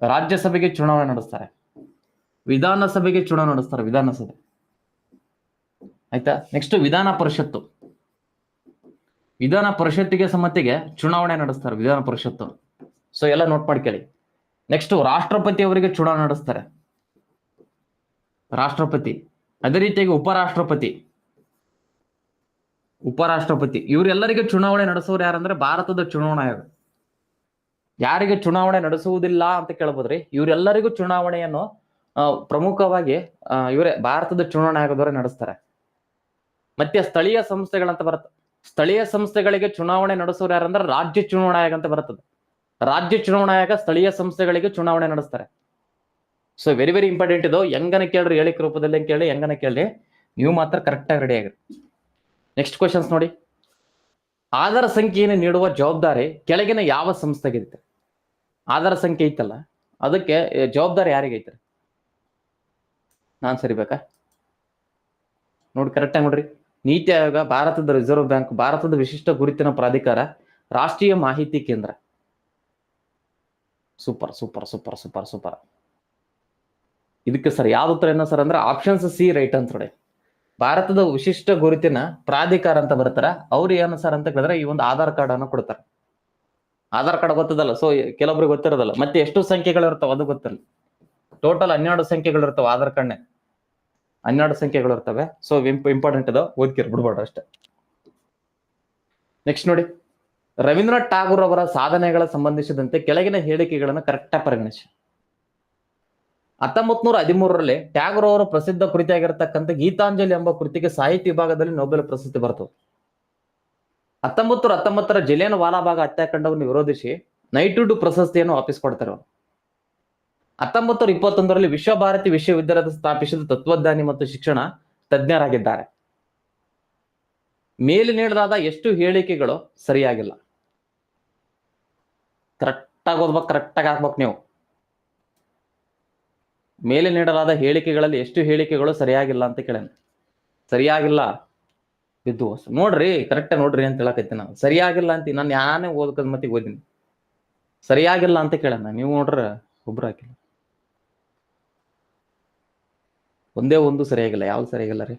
ರಾಜ್ಯಸಭೆಗೆ ಚುನಾವಣೆ ನಡೆಸ್ತಾರೆ, ವಿಧಾನಸಭೆಗೆ ಚುನಾವಣೆ ನಡೆಸ್ತಾರೆ, ವಿಧಾನಸಭೆ. ಆಯ್ತಾ. ನೆಕ್ಸ್ಟ್ ವಿಧಾನ ಪರಿಷತ್ತು, ವಿಧಾನ ಪರಿಷತ್ತಿಗೆ ಸಮ್ಮತಿಗೆ ಚುನಾವಣೆ ನಡೆಸ್ತಾರೆ, ವಿಧಾನ ಪರಿಷತ್ತು. ಸೊ ಎಲ್ಲ ನೋಟ್ ಮಾಡ್ಕೊಳ್ಳಿ. ನೆಕ್ಸ್ಟ್ ರಾಷ್ಟ್ರಪತಿ ಅವರಿಗೆ ಚುನಾವಣೆ ನಡೆಸ್ತಾರೆ, ರಾಷ್ಟ್ರಪತಿ. ಅದೇ ರೀತಿಯಾಗಿ ಉಪರಾಷ್ಟ್ರಪತಿ, ಉಪರಾಷ್ಟ್ರಪತಿ ಇವರೆಲ್ಲರಿಗೆ ಚುನಾವಣೆ ನಡೆಸೋರು ಯಾರಂದ್ರೆ ಭಾರತದ ಚುನಾವಣಾ ಆಯೋಗ. ಯಾರಿಗೆ ಚುನಾವಣೆ ನಡೆಸುವುದಿಲ್ಲ ಅಂತ ಕೇಳ್ಬೋದ್ರಿ, ಇವರೆಲ್ಲರಿಗೂ ಚುನಾವಣೆಯನ್ನು ಪ್ರಮುಖವಾಗಿ ಇವರೇ ಭಾರತದ ಚುನಾವಣಾ ಆಯೋಗದವರೇ ನಡೆಸ್ತಾರೆ. ಮತ್ತೆ ಸ್ಥಳೀಯ ಸಂಸ್ಥೆಗಳಂತ ಬರುತ್ತೆ, ಸ್ಥಳೀಯ ಸಂಸ್ಥೆಗಳಿಗೆ ಚುನಾವಣೆ ನಡೆಸೋರು ಯಾರಂದ್ರೆ ರಾಜ್ಯ ಚುನಾವಣಾ ಆಯೋಗ ಅಂತ ಬರ್ತದೆ. ರಾಜ್ಯ ಚುನಾವಣಾ ಆಯೋಗ ಸ್ಥಳೀಯ ಸಂಸ್ಥೆಗಳಿಗೆ ಚುನಾವಣೆ ನಡೆಸ್ತಾರೆ. ಸೊ ವೆರಿ ವೆರಿ ಇಂಪಾರ್ಟೆಂಟ್ ಇದು. ಹೆಂಗನ ಕೇಳ್ರಿ, ಹೇಳಿಕೆ ರೂಪದಲ್ಲಿ ಕೇಳಿ, ಹೆಂಗನ ಕೇಳಿ, ನೀವು ಮಾತ್ರ ಕರೆಕ್ಟ್ ಆಗಿ ರೆಡಿ ಆಗಿರಿ. ನೆಕ್ಸ್ಟ್ ಕ್ವಶನ್ಸ್ ನೋಡಿ. ಆಧಾರ ಸಂಖ್ಯೆಯನ್ನು ನೀಡುವ ಜವಾಬ್ದಾರಿ ಕೆಳಗಿನ ಯಾವ ಸಂಸ್ಥೆಗಿದೆ? ಆಧಾರ ಸಂಖ್ಯೆ ಐತಲ್ಲ, ಅದಕ್ಕೆ ಜವಾಬ್ದಾರಿ ಯಾರಿಗೆ ಐತ್ರಿ? ನಾನ್ ಸರಿಬೇಕಾ ನೋಡಿ, ಕರೆಕ್ಟ್ ಆಗಿ ನೋಡ್ರಿ. ನೀತಿ ಆಯೋಗ, ಭಾರತದ ರಿಸರ್ವ್ ಬ್ಯಾಂಕ್, ಭಾರತದ ವಿಶಿಷ್ಟ ಗುರುತಿನ ಪ್ರಾಧಿಕಾರ, ರಾಷ್ಟ್ರೀಯ ಮಾಹಿತಿ ಕೇಂದ್ರ. Super super super super super. ಇದಕ್ಕೆ ಸರ್ ಯಾವ್ದು ಉತ್ತರ ಏನೋ ಸರ್ ಅಂದ್ರೆ ಆಪ್ಷನ್ಸ್ ಸಿ ರೈಟ್ ಅಂತ ನೋಡಿ. ಭಾರತದ ವಿಶಿಷ್ಟ ಗುರುತಿನ ಪ್ರಾಧಿಕಾರ ಅಂತ ಬರ್ತಾರ, ಅವ್ರು ಏನು ಸರ್ ಅಂತ ಕೇಳಿದ್ರೆ ಈ ಒಂದು ಆಧಾರ್ ಕಾರ್ಡ್ ಅನ್ನು ಕೊಡ್ತಾರೆ. ಆಧಾರ್ ಕಾರ್ಡ್ ಗೊತ್ತದಲ್ಲ, ಸೊ ಕೆಲವೊಬ್ರಿಗೆ ಗೊತ್ತಿರೋದಲ್ಲ. ಮತ್ತೆ ಎಷ್ಟು ಸಂಖ್ಯೆಗಳು ಇರ್ತಾವ ಅದು ಗೊತ್ತಿಲ್ಲ. ಟೋಟಲ್ 12 ಸಂಖ್ಯೆಗಳು ಇರ್ತಾವ ಆಧಾರ್ ಕಾರ್ಡ್ನೆ, 12 ಸಂಖ್ಯೆಗಳು ಇರ್ತವೆ. ಸೊ ಇಂಪಾರ್ಟೆಂಟ್ ಅದು, ಓದ್ಕಿರ್ ಬಿಡ್ಬೇಡ್ರಿ ಅಷ್ಟೇ. ನೆಕ್ಸ್ಟ್ ನೋಡಿ, ರವೀಂದ್ರನಾಥ್ ಠಾಗೂರ್ ಅವರ ಸಾಧನೆಗಳ ಸಂಬಂಧಿಸಿದಂತೆ ಕೆಳಗಿನ ಹೇಳಿಕೆಗಳನ್ನು ಕರೆಕ್ಟಾಗಿ ಪರಿಗಣಿಸಿ. 1913ರಲ್ಲಿ ಟ್ಯಾಗೋರ್ ಅವರ ಪ್ರಸಿದ್ಧ ಕೃತಿಯಾಗಿರತಕ್ಕಂಥ ಗೀತಾಂಜಲಿ ಎಂಬ ಕೃತಿಗೆ ಸಾಹಿತ್ಯ ವಿಭಾಗದಲ್ಲಿ ನೊಬೆಲ್ ಪ್ರಶಸ್ತಿ ಬರ್ತದೆ. 1919ರ ಜಲಿಯನ್ ವಾಲಾಬಾಗ್ ಹತ್ಯಾಕಾಂಡವನ್ನು ವಿರೋಧಿಸಿ ನೈಟ್ಹುಡ್ ಪ್ರಶಸ್ತಿಯನ್ನು ವಾಪಸ್ ಕೊಡ್ತಾರೆ. 1921ರಲ್ಲಿ ವಿಶ್ವಭಾರತಿ ವಿಶ್ವವಿದ್ಯಾಲಯ ಸ್ಥಾಪಿಸಿದ ತತ್ವಜ್ಞಾನಿ ಮತ್ತು ಶಿಕ್ಷಣ ತಜ್ಞರಾಗಿದ್ದಾರೆ. ಮೇಲೆ ನೀಡಲಾದ ಎಷ್ಟು ಹೇಳಿಕೆಗಳು ಸರಿಯಾಗಿಲ್ಲ? ಕರೆಕ್ಟಾಗಿ ಓದ್ಬೇಕು, ಕರೆಕ್ಟಾಗಿ ಹಾಕ್ಬೇಕು ನೀವು. ಮೇಲೆ ನೀಡಲಾದ ಹೇಳಿಕೆಗಳಲ್ಲಿ ಎಷ್ಟು ಹೇಳಿಕೆಗಳು ಸರಿಯಾಗಿಲ್ಲ ಅಂತ ಕೇಳೋಣ. ಸರಿಯಾಗಿಲ್ಲ ಬಿದ್ದು ನೋಡ್ರಿ, ಕರೆಕ್ಟ್ ನೋಡ್ರಿ ಅಂತ ಹೇಳಕೈತಿ. ನಾನು ಸರಿಯಾಗಿಲ್ಲ ಅಂತ ನಾನು ಯಾನೇ ಓದಕದ ಮತ್ತಿಗೆ ಓದಿನಿ. ಸರಿಯಾಗಿಲ್ಲ ಅಂತ ಕೇಳೋಣ, ನೀವು ನೋಡ್ರ ಒಬ್ರು ಹಾಕಿಲ್ಲ. ಒಂದೇ ಒಂದು ಸರಿಯಾಗಿಲ್ಲ. ಯಾವ್ದು ಸರಿಯಾಗಿಲ್ಲ ರೀ?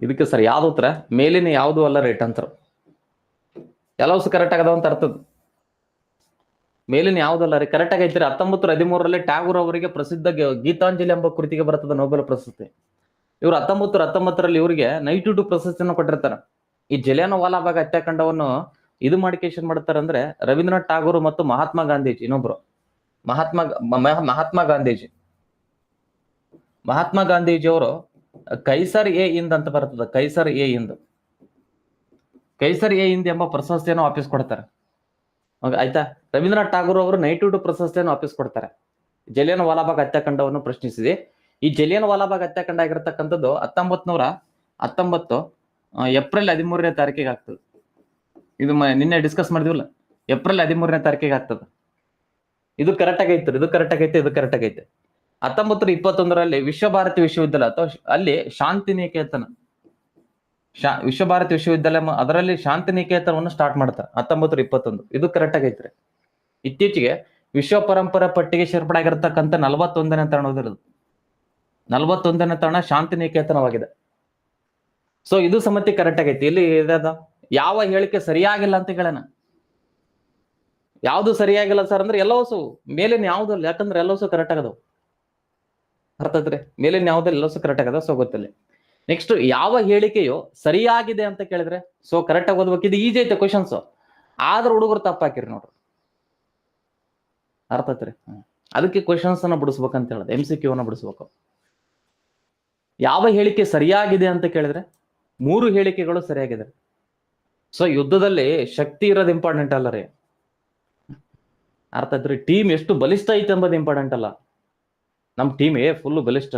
ಇದಕ್ಕೆ ಸರ್ ಯಾವ್ದು ಉತ್ತರ? ಮೇಲಿನ ಯಾವುದು ಅಲ್ಲ ರೈಟ್ ಅಂತಾರೆ. ಎಲ್ಲವೂ ಕರೆಕ್ಟ್ ಆಗದ ಅಂತ ಅರ್ಥದ. ಮೇಲಿನ ಯಾವ್ದಲ್ಲ ರೀ, ಕರೆಕ್ಟ್ ಆಗೈತಿರಿ. 1913ರಲ್ಲಿ ಟ್ಯಾಗೋರ್ ಅವರಿಗೆ ಪ್ರಸಿದ್ಧ ಗೀತಾಂಜಲಿ ಎಂಬ ಕೃತಿಗೆ ಬರ್ತದೆ ನೊಬೆಲ್ ಪ್ರಶಸ್ತಿ. ಇವ್ರು 1919ರಲ್ಲಿ ಇವರಿಗೆ ನೈಟ್ಹುಡ್ ಪ್ರಶಸ್ತಿಯನ್ನು ಕೊಟ್ಟಿರ್ತಾರೆ. ಈ ಜಲಿಯನ್ ವಾಲಾಬಾಗ್ ಹತ್ಯಾಕಾಂಡವನ್ನು ಇದು ಮಾಡಿಕೇಶನ್ ಮಾಡ್ತಾರೆ ಅಂದ್ರೆ ರವೀಂದ್ರನಾಥ್ ಠಾಗೂರ್ ಮತ್ತು ಮಹಾತ್ಮ ಗಾಂಧೀಜಿ. ಇನ್ನೊಬ್ರು ಮಹಾತ್ಮ ಗಾಂಧೀಜಿ. ಮಹಾತ್ಮ ಗಾಂಧೀಜಿ ಅವರು ಕೈಸರ್ ಎ ಹಿಂದ್ ಅಂತ ಬರ್ತದೆ, ಕೈಸರ್ ಎ ಹಿಂದ್, ಕೈಸರ್ ಎ ಹಿಂದ್ ಎಂಬ ಪ್ರಶಸ್ತಿಯನ್ನು ವಾಪಸ್ ಕೊಡ್ತಾರೆ. ಆಯ್ತಾ. ರವೀಂದ್ರನಾಥ್ ಠಾಗೂರ್ ಅವರು ನೈಟ್ಹುಡ್ ಪ್ರಶಸ್ತಿಯನ್ನು ವಾಪಸ್ ಕೊಡ್ತಾರೆ. ಜಲಿಯನ್ ವಾಲಾಬಾಗ್ ಹತ್ಯಾಕಾಂಡವನ್ನು ಪ್ರಶ್ನಿಸಿದೆ. ಈ ಜಲಿಯನ್ ವಾಲಾಬಾಗ್ ಹತ್ಯಾಕಾಂಡ ಆಗಿರತಕ್ಕಂಥದ್ದು 1919 ಏಪ್ರಿಲ್ 13ನೇ ತಾರೀಕಿಗೆ ಆಗ್ತದೆ. ಇದು ನಿನ್ನೆ ಡಿಸ್ಕಸ್ ಮಾಡಿದ್ವಲ್ಲ, ಏಪ್ರಿಲ್ 13ನೇ ತಾರೀಕಿಗೆ ಆಗ್ತದೆ. ಇದು ಕರೆಕ್ಟ್ ಆಗೈತೆ, ಇದು ಕರೆಕ್ಟ್ ಆಗೈತೆ, ಇದು ಕರೆಕ್ಟ್ ಆಗೈತೆ. 1921ರಲ್ಲಿ ವಿಶ್ವಭಾರತಿ ವಿಶ್ವವಿದ್ಯಾಲಯ ಅಥವಾ ಅಲ್ಲಿ ಶಾಂತಿನಿಕೇತನ, ವಿಶ್ವಭಾರತಿ ವಿಶ್ವವಿದ್ಯಾಲಯ, ಅದರಲ್ಲಿ ಶಾಂತಿನಿಕೇತನವನ್ನು ಸ್ಟಾರ್ಟ್ ಮಾಡ್ತಾರೆ 1921. ಇದು ಕರೆಕ್ಟ್ ಆಗೈತ್ರಿ. ಇತ್ತೀಚೆಗೆ ವಿಶ್ವ ಪರಂಪರೆ ಪಟ್ಟಿಗೆ ಸೇರ್ಪಡೆ ಆಗಿರತಕ್ಕಂಥ 41ನೇ ತಾಣ ಓದಿರೋದು, 41ನೇ ತಾಣ ಶಾಂತಿನಿಕೇತನವಾಗಿದೆ. ಸೊ ಇದು ಸಮ್ಮತಿ ಕರೆಕ್ಟ್ ಆಗೈತಿ. ಇಲ್ಲಿ ಇದ ಯಾವ ಹೇಳಿಕೆ ಸರಿಯಾಗಿಲ್ಲ ಅಂತ ಹೇಳೋಣ. ಯಾವ್ದು ಸರಿಯಾಗಿಲ್ಲ ಸರ್ ಅಂದ್ರೆ ಎಲ್ಲವೂ ಮೇಲಿನ ಯಾವ್ದು, ಯಾಕಂದ್ರೆ ಎಲ್ಲವೂ ಕರೆಕ್ಟ್ ಆಗದವು. ಅರ್ಥ ಆದ್ರೆ ಮೇಲಿನ ಯಾವ್ದು ಎಲ್ಲವೂ ಕರೆಕ್ಟ್ ಆಗದ. ಸೊ ಗೊತ್ತಿಲ್ಲ. ನೆಕ್ಸ್ಟ್ ಯಾವ ಹೇಳಿಕೆಯು ಸರಿಯಾಗಿದೆ ಅಂತ ಕೇಳಿದ್ರೆ ಸೊ ಕರೆಕ್ಟ್ ಆಗಿ ಓದ್ಬೇಕು. ಇದು ಈಜಿ ಐತೆ ಕ್ವಶನ್ಸ್, ಆದ್ರೆ ಹುಡುಗರು ತಪ್ಪಾಕಿರಿ ನೋಡ್ರಿ. ಅರ್ಥ ಆತ್ರಿ? ಅದಕ್ಕೆ ಕ್ವಶನ್ಸ್ ಅನ್ನ ಬಿಡಿಸ್ಬೇಕಂತ ಹೇಳೋದು, MCQ ಅನ್ನ ಬಿಡಿಸ್ಬೇಕು. ಯಾವ ಹೇಳಿಕೆ ಸರಿಯಾಗಿದೆ ಅಂತ ಕೇಳಿದ್ರೆ 3 ಹೇಳಿಕೆಗಳು ಸರಿಯಾಗಿದೆ. ಸೊ ಯುದ್ಧದಲ್ಲಿ ಶಕ್ತಿ ಇರೋದು ಇಂಪಾರ್ಟೆಂಟ್ ಅಲ್ಲ ರೀ. ಅರ್ಥ ಆಯ್ತ್ರಿ? ಟೀಮ್ ಎಷ್ಟು ಬಲಿಷ್ಠ ಐತೆ ಎಂಬುದು ಇಂಪಾರ್ಟೆಂಟ್ ಅಲ್ಲ. ನಮ್ ಟೀಮ್ ಫುಲ್ ಬಲಿಷ್ಠ.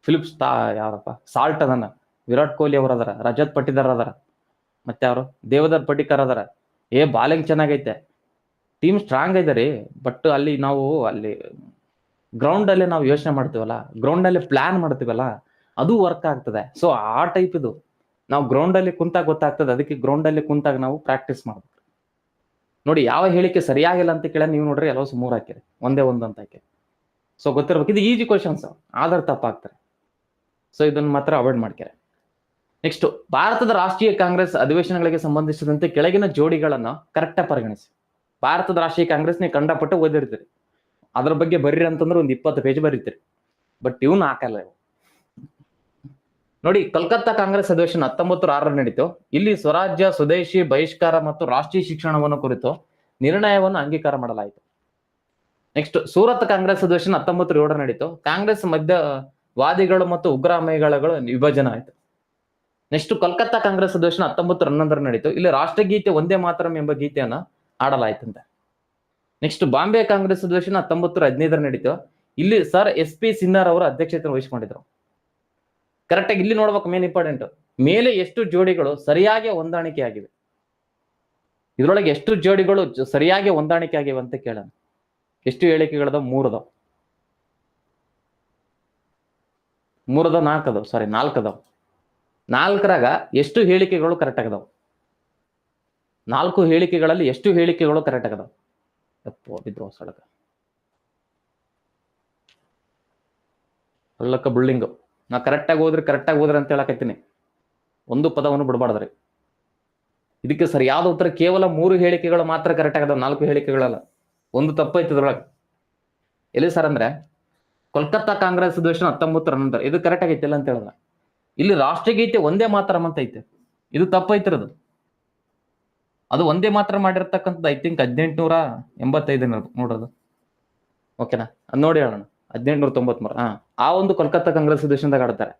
ಫಿಲಿಪ್ಸ್ ಯಾರಪ್ಪ ಸಾಲ್ಟ್ ಅದನ್ನ, ವಿರಾಟ್ ಕೊಹ್ಲಿ ಅವರು ಅದಾರ, ರಜತ್ ಪಟ್ಟಿದಾರ್ ಅದಾರ, ಮತ್ತೆ ಅವರು ದೇವದರ್ ಪಟ್ಟಿಕರ್ ಅದಾರ. ಬಾಲಿಂಗ್ ಚೆನ್ನಾಗೈತೆ, ಟೀಮ್ ಸ್ಟ್ರಾಂಗ್ ಇದೆ ರೀ. ಬಟ್ ಅಲ್ಲಿ ನಾವು ಗ್ರೌಂಡ್ ಅಲ್ಲಿ ನಾವು ಯೋಚನೆ ಮಾಡ್ತೀವಲ್ಲ, ಗ್ರೌಂಡ್ ಅಲ್ಲಿ ಪ್ಲಾನ್ ಮಾಡ್ತೀವಲ್ಲ, ಅದು ವರ್ಕ್ ಆಗ್ತದೆ. ಸೊ ಆ ಟೈಪ್ ಇದು ನಾವು ಗ್ರೌಂಡ್ ಅಲ್ಲಿ ಕುಂತಾಗ ಗೊತ್ತಾಗ್ತದೆ. ಅದಕ್ಕೆ ಗ್ರೌಂಡ್ ಅಲ್ಲಿ ಕುಂತಾಗ ನಾವು ಪ್ರಾಕ್ಟೀಸ್ ಮಾಡ್ಬೇಕು. ನೋಡಿ ಯಾವ ಹೇಳಿಕೆ ಸರಿಯಾಗಿಲ್ಲ ಅಂತ ಕೇಳ ನೀವು ನೋಡ್ರಿ ಎಲ್ಲ ಮೂರ್ ಹಾಕಿರಿ, ಒಂದೇ ಒಂದು ಅಂತ ಹಾಕಿ. ಸೊ ಗೊತ್ತಿರ್ಬೇಕು, ಇದು ಈಜಿ ಕ್ವಶನ್ಸ್, ಆದ್ರೆ ತಪ್ಪಾಗ್ತಾರೆ. ಸೊ ಇದನ್ನ ಮಾತ್ರ ಅವಾಯ್ಡ್ ಮಾಡ್ತಾರೆ. ನೆಕ್ಸ್ಟ್, ಭಾರತದ ರಾಷ್ಟ್ರೀಯ ಕಾಂಗ್ರೆಸ್ ಅಧಿವೇಶನಗಳಿಗೆ ಸಂಬಂಧಿಸಿದಂತೆ ಕೆಳಗಿನ ಜೋಡಿಗಳನ್ನ ಕರೆಕ್ಟಾಗಿ ಪರಿಗಣಿಸಿ. ಭಾರತದ ರಾಷ್ಟ್ರೀಯ ಕಾಂಗ್ರೆಸ್ ನೀವು ಕಂಡಪಟ್ಟು ಓದಿರ್ತೀರಿ, ಅದ್ರ ಬಗ್ಗೆ ಬರ್ರಿ ಅಂತಂದ್ರೆ ಒಂದು 20 ಪೇಜ್ ಬರೀತೀರಿ, ಬಟ್ ಇವನು ಹಾಕಲ್ಲ ಇವು. ನೋಡಿ, ಕಲ್ಕತ್ತಾ ಕಾಂಗ್ರೆಸ್ ಅಧಿವೇಶನ 1906 ನಡೀತು. ಇಲ್ಲಿ ಸ್ವರಾಜ್ಯ, ಸ್ವದೇಶಿ, ಬಹಿಷ್ಕಾರ ಮತ್ತು ರಾಷ್ಟ್ರೀಯ ಶಿಕ್ಷಣವನ್ನು ಕುರಿತು ನಿರ್ಣಯವನ್ನು ಅಂಗೀಕಾರ ಮಾಡಲಾಯಿತು. ನೆಕ್ಸ್ಟ್, ಸೂರತ್ ಕಾಂಗ್ರೆಸ್ ಅಧಿವೇಶನ 1907 ನಡೀತು. ಕಾಂಗ್ರೆಸ್ ಮಧ್ಯವಾದಿಗಳು ಮತ್ತು ಉಗ್ರಮೇಘಗಳು ವಿಭಜನೆ ಆಯಿತು. ನೆಕ್ಸ್ಟ್, ಕಲ್ಕತ್ತಾ ಕಾಂಗ್ರೆಸ್ ಅಧಿವೇಶನ 1911 ನಡೀತು. ಇಲ್ಲಿ ರಾಷ್ಟ್ರಗೀತೆ ಒಂದೇ ಮಾತರಂ ಎಂಬ ಗೀತೆಯನ್ನ ಆಡಲಾಯ್ತಂತೆ. ನೆಕ್ಸ್ಟ್, ಬಾಂಬೆ ಕಾಂಗ್ರೆಸ್ ಅಧಿವೇಶನ 1915 ನಡೀತು. ಇಲ್ಲಿ ಸರ್ SP ಸಿನ್ನರ್ ಅವರು ಅಧ್ಯಕ್ಷತೆ ವಹಿಸಿಕೊಂಡಿದ್ರು. ಕರೆಕ್ಟ್ ಆಗಿ ಇಲ್ಲಿ ನೋಡ್ಬೇಕು, ಮೇನ್ ಇಂಪಾರ್ಟೆಂಟ್, ಮೇಲೆ ಎಷ್ಟು ಜೋಡಿಗಳು ಸರಿಯಾಗಿ ಹೊಂದಾಣಿಕೆ ಆಗಿವೆ, ಇದ್ರೊಳಗೆ ಎಷ್ಟು ಜೋಡಿಗಳು ಸರಿಯಾಗಿ ಹೊಂದಾಣಿಕೆ ಆಗಿವೆ ಅಂತ ಕೇಳೋಣ. ಎಷ್ಟು ಹೇಳಿಕೆಗಳದ? 3 ಅದಾವ, 4 ಅದಾವ. 4ರಾಗ ಎಷ್ಟು ಹೇಳಿಕೆಗಳು ಕರೆಕ್ಟ್ ಆಗದಾವ? 4 ಹೇಳಿಕೆಗಳಲ್ಲಿ ಎಷ್ಟು ಹೇಳಿಕೆಗಳು ಕರೆಕ್ಟ್ ಆಗದಾವ? ಬಿದ್ರು ಸಳಕ ಹಳ್ಳಕ್ಕ ಬಿಲ್ಡಿಂಗ್. ನಾ ಕರೆಕ್ಟಾಗಿ ಹೋದ್ರಿ ಅಂತ ಹೇಳಕತ್ತೀನಿ, ಒಂದು ಪದವನ್ನು ಬಿಡಬಾರ್ದ್ರಿ. ಇದಕ್ಕೆ ಸರಿಯಾದ ಉತ್ತರ ಕೇವಲ 3 ಹೇಳಿಕೆಗಳು ಮಾತ್ರ ಕರೆಕ್ಟ್ ಆಗದಾವ, 4 ಹೇಳಿಕೆಗಳಲ್ಲ. ಒಂದು ತಪ್ಪೈತೆ ಇದ್ರೊಳಗೆ. ಎಲ್ಲಿ ಸರ್ ಅಂದ್ರೆ ಕೋಲ್ಕತ್ತಾ ಕಾಂಗ್ರೆಸ್ ಅಧಿವೇಶನ 1911, ಇದು ಕರೆಕ್ಟ್ ಆಗೈತಿಲ್ಲ ಅಂತ ಹೇಳಿದ್ರ. ಇಲ್ಲಿ ರಾಷ್ಟ್ರಗೀತೆ ಒಂದೇ ಮಾತರಂ ಅಂತ ಐತೆ, ಇದು ತಪ್ಪೈತಿರೋದು. ಅದು ಒಂದೇ ಮಾತ್ರ ಮಾಡಿರ್ತಕ್ಕಂಥದ್ದು ಐ ಥಿಂಕ್ 1885 ನೋಡೋದು. ಓಕೆನಾ? ಅದು ನೋಡಿ ಹೇಳೋಣ, 1893. ಆ ಒಂದು ಕೋಲ್ಕತ್ತಾ ಕಾಂಗ್ರೆಸ್ ಅಧಿವೇಶನದಾಗ ಆಡ್ತಾರೆ.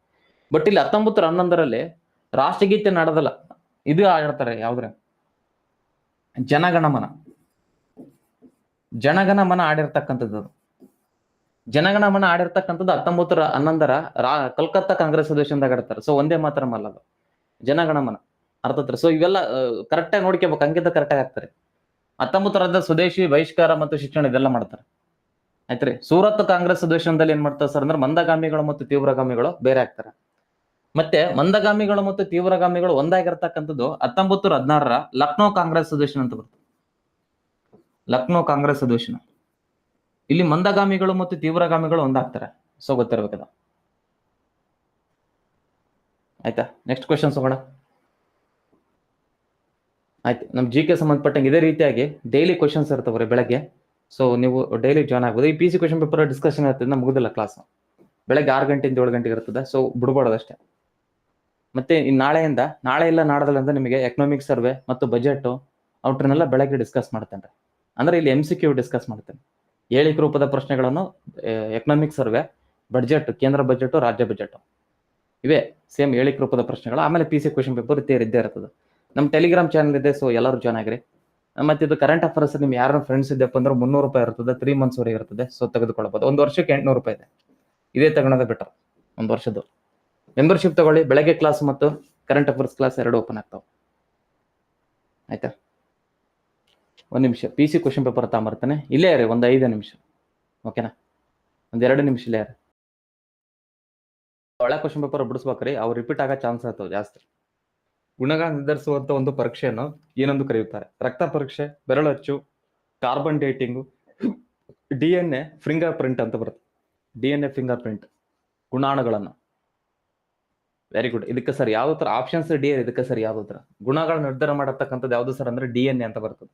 ಬಟ್ ಇಲ್ಲಿ 1911ರಲ್ಲಿ ರಾಷ್ಟ್ರಗೀತೆ ನಾಡೋದಲ್ಲ, ಇದು ಆಡ್ತಾರೆ. ಯಾವ್ದ್ರ? ಜನಗಣಮನ ಆಡಿರ್ತಕ್ಕಂಥದ್ದು. ಜನಗಣಮನ ಆಡಿರ್ತಕ್ಕಂಥದ್ದು 1911ರ ಕೋಲ್ಕತ್ತಾ ಕಾಂಗ್ರೆಸ್ ಅಧಿವೇಶನದಾಗ ಆಡ್ತಾರೆ. ಸೊ ಒಂದೇ ಮಾತ್ರ ಅಲ್ಲ ಅದು, ಜನಗಣಮನ ಅರ್ಥತ್ರ. ಸೊ ಇವೆಲ್ಲ ಕರೆಕ್ಟಾಗಿ ನೋಡ್ಕೋಬೇಕು, ಅಂಕಿತ ಕರೆಕ್ಟಾಗಿ ಆಗ್ತಾರೆ. 1911ರ ಸ್ವದೇಶಿ, ಬಹಿಷ್ಕಾರ ಮತ್ತು ಶಿಕ್ಷಣ ಇದೆಲ್ಲ ಮಾಡ್ತಾರೆ. ಆಯ್ತ್ರಿ. ಸೂರತ್ ಕಾಂಗ್ರೆಸ್ ಅಧಿವೇಶನದಲ್ಲಿ ಏನ್ ಮಾಡ್ತಾರೆ ಸರ್ ಅಂದ್ರೆ ಮಂದಗಾಮಿಗಳು ಮತ್ತು ತೀವ್ರಗಾಮಿಗಳು ಬೇರೆ ಆಗ್ತಾರೆ. ಮತ್ತೆ ಮಂದಗಾಮಿಗಳು ಮತ್ತು ತೀವ್ರಗಾಮಿಗಳು ಒಂದಾಗಿರ್ತಕ್ಕಂಥದ್ದು 1916ರ ಲಕ್ನೋ ಕಾಂಗ್ರೆಸ್ ಅಧಿವೇಶನ ಅಂತ ಬರ್ತದೆ. ಲಕ್ನೋ ಕಾಂಗ್ರೆಸ್ ಅಧಿವೇಶನ, ಇಲ್ಲಿ ಮಂದಗಾಮಿಗಳು ಮತ್ತು ತೀವ್ರಗಾಮಿಗಳು ಒಂದಾಗ್ತಾರೆ. ಸೊ ಗೊತ್ತಿರ್ಬೇಕದ. ಆಯ್ತಾ? ನೆಕ್ಸ್ಟ್ ಕ್ವೆಶನ್ಸ್ ಹೋಗೋಣ. ಆಯ್ತು, ನಮ್ GK ಸಂಬಂಧಪಟ್ಟಂಗೆ ಇದೇ ರೀತಿಯಾಗಿ ಡೈಲಿ ಕ್ವೆಶನ್ಸ್ ಇರ್ತವ್ರಿ ಬೆಳಗ್ಗೆ. ಸೊ ನೀವು ಡೈಲಿ ಜಾಯ್ನ್ ಆಗ್ಬೋದು. ಈ PC ಕ್ವೆಶನ್ ಪೇಪರ್ ಡಿಸ್ಕಷನ್ ಇರ್ತದೆ, ಮುಗುದಿಲ್ಲ ಕ್ಲಾಸ್. ಬೆಳಗ್ಗೆ 6 ಗಂಟೆಯಿಂದ 7 ಗಂಟೆಗೆ ಇರ್ತದೆ. ಸೊ ಬಿಡ್ಬಾರ್ದು ಅಷ್ಟೇ. ಮತ್ತೆ ನಾಳೆ ಇಲ್ಲ ನಾಡದಲ್ಲಿಂದ ನಿಮಗೆ ಎಕನಾಮಿಕ್ ಸರ್ವೆ ಮತ್ತು ಬಜೆಟ್ ಅವ್ರನ್ನೆಲ್ಲ ಬೆಳಗ್ಗೆ ಡಿಸ್ಕಸ್ ಮಾಡ್ತೇನೆ. ಅಂದ್ರೆ ಇಲ್ಲಿ MCQ ಡಿಸ್ಕಸ್ ಮಾಡ್ತೇನೆ. ಹೇಳಿಕೆ ರೂಪದ ಪ್ರಶ್ನೆಗಳನ್ನು, ಎಕನಾಮಿಕ್ ಸರ್ವೆ, ಬಜೆಟ್, ಕೇಂದ್ರ ಬಜೆಟ್, ರಾಜ್ಯ ಬಜೆಟ್, ಇವೇ ಸೇಮ್ ಹೇಳಿಕೆ ರೂಪದ ಪ್ರಶ್ನೆಗಳು. ಆಮೇಲೆ PC ಕ್ವೆಶನ್ ಪೇಪರ್ ಇದ್ದೇ ಇರ್ತದೆ. ನಮ್ಮ ಟೆಲಿಗ್ರಾಮ್ ಚಾನಲ್ ಇದೆ, ಸೊ ಎಲ್ಲರೂ ಜಾಯ್ನ್ ಆಗ್ರಿ. ಮತ್ತೆ ಇದು ಕರೆಂಟ್ ಅಫೇರ್ಸ್ ನಿಮ್ಗೆ ಯಾರು ಫ್ರೆಂಡ್ಸ್ ಇದ್ದಪ್ಪ ಅಂದ್ರೆ 300 ರೂಪಾಯಿ ಇರ್ತದೆ, 3 months ವರೆಗೆ ಇರ್ತದೆ. ಸೊ ತೆಗೆದುಕೊಳ್ಳಬಹುದು. 1 ವರ್ಷಕ್ಕೆ 800 ರೂಪಾಯಿ ಇದೆ. ಇದೇ ತಗೊಳೋದೇ ಬೆಟರ್. 1 ವರ್ಷದ್ದು ಮೆಂಬರ್ಶಿಪ್ ತಗೊಳ್ಳಿ. ಬೆಳಗ್ಗೆ ಕ್ಲಾಸ್ ಮತ್ತು ಕರೆಂಟ್ ಅಫೇರ್ಸ್ ಕ್ಲಾಸ್ 2 ಓಪನ್ ಆಗ್ತಾವೆ. ಆಯ್ತಾ? 1 ನಿಮಿಷ PC ಕ್ವೆಶನ್ ಪೇಪರ್ ತಗೊಂಬರ್ತಾನೆ. ಇಲ್ಲೇ ಇರಿ, ಒಂದು 5 ನಿಮಿಷ. ಓಕೆನಾ? 1-2 ನಿಮಿಷ ಇಲ್ಲೇ ಇರಿ. ಒಳ್ಳೆ ಕ್ವೆಶನ್ ಪೇಪರ್ ಬಿಡಿಸ್ಬೇಕ್ರಿ, ಅವು ರಿಪೀಟ್ ಆಗೋ ಚಾನ್ಸ್ ಆಗ್ತವೆ ಜಾಸ್ತಿ. ಗುಣಗಳ ನಿರ್ಧರಿಸುವಂತ ಒಂದು ಪರೀಕ್ಷೆಯನ್ನು ಏನೆಂದು ಕರೆಯುತ್ತಾರೆ? ರಕ್ತ ಪರೀಕ್ಷೆ, ಬೆರಳಚ್ಚು, carbon dating, DNA finger print ಅಂತ ಬರುತ್ತೆ. DNA ಫಿಂಗರ್ ಪ್ರಿಂಟ್, ಗುಣಾಣುಗಳನ್ನು. Very good. ಇದಕ್ಕೆ ಸರ್ ಯಾವ್ದು ತರ? Options D. ಇದಕ್ಕೆ ಸರ್ ಯಾವ್ದು ತರ? ಗುಣಗಳ ನಿರ್ಧಾರ ಮಾಡತಕ್ಕಂಥದ್ದು ಯಾವ್ದು ಸರ್ ಅಂದ್ರೆ DNA ಅಂತ ಬರ್ತದೆ.